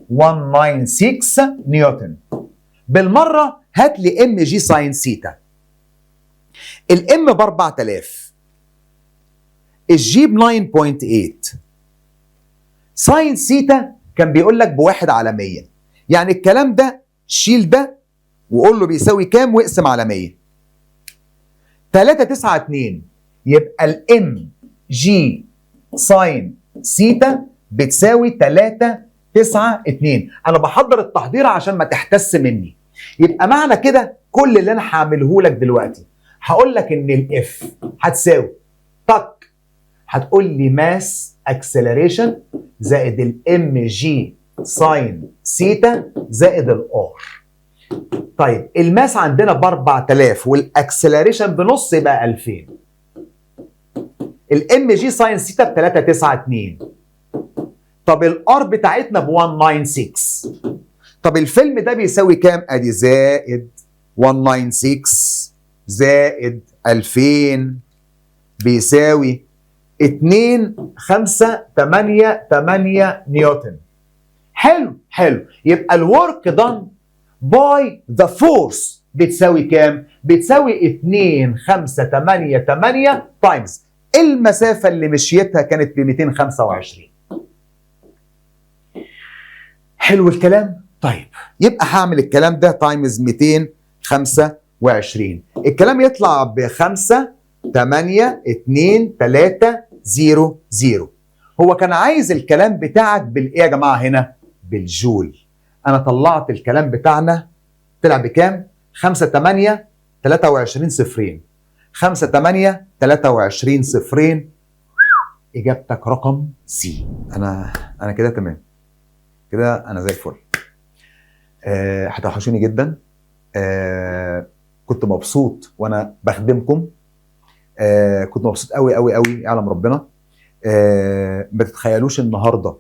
196 نيوتن. بالمره هات لي ام جي ساين سيتا. الام ب 4000، الجي ب 9.8. ساين سيتا كان بيقول لك بواحد على 100، يعني الكلام ده شيل ده وقول له بيساوي كام واقسم على 100. 392. يبقى الام جي ساين سيتا بتساوي 392. انا بحضر التحضير عشان ما تحتس مني. يبقى معنى كده كل اللي انا هعمله لك دلوقتي هقول لك ان الاف هتساوي تك، هتقول لي ماس اكسلريشن زائد الام جي ساين سيتا زائد الار. طيب الماس عندنا ب 4000 والاكسلريشن بنص يبقى 2000. الام جي ساين سيتا ب 392. طب الار بتاعتنا ب 196. طب الفيلم ده بيساوي كام؟ ادي زائد 196 زائد 2000 بيساوي 2588 نيوتن. حلو حلو. يبقى الورك دان باي ذا فورس بتساوي كام؟ بتساوي 2588 تايمز المسافة اللي مشيتها كانت ب 225. حلو الكلام؟ طيب يبقى هعمل الكلام ده تايمز 225. الكلام يطلع ب5 8 2 3 0 0. هو كان عايز الكلام بتاعك بالايه يا جماعه هنا؟ بالجول. انا طلعت الكلام بتاعنا طلع بكام؟ 5 8 23 صفرين. 5 8 23 صفرين. اجابتك رقم سي. انا كده تمام، كده انا زي الفل. هتوحشوني جدا. كنت مبسوط وانا بخدمكم. كنت مبسوط قوي قوي قوي، يعلم ربنا. ما تتخيلوش النهارده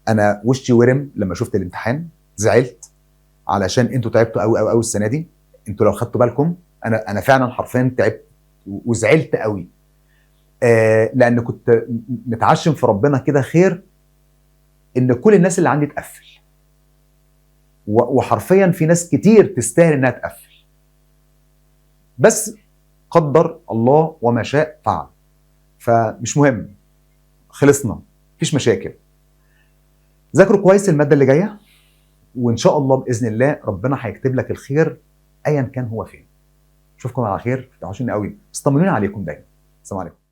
انا وشي ورم لما شفت الامتحان. زعلت علشان انتوا تعبتوا قوي قوي قوي السنه دي. انتوا لو خدتوا بالكم انا فعلا حرفيا تعبت وزعلت قوي. لان كنت متعشم في ربنا كده خير ان كل الناس اللي عندي تقفل، وحرفيا في ناس كتير تستاهل انها تقفل، بس قدر الله وما شاء فعل. فمش مهم، خلصنا، مفيش مشاكل. ذاكروا كويس الماده اللي جايه، وان شاء الله باذن الله ربنا هيكتب لك الخير ايا كان هو فين. اشوفكم على خير، توحشوني قوي، بس طمنوني عليكم دايما. السلام عليكم.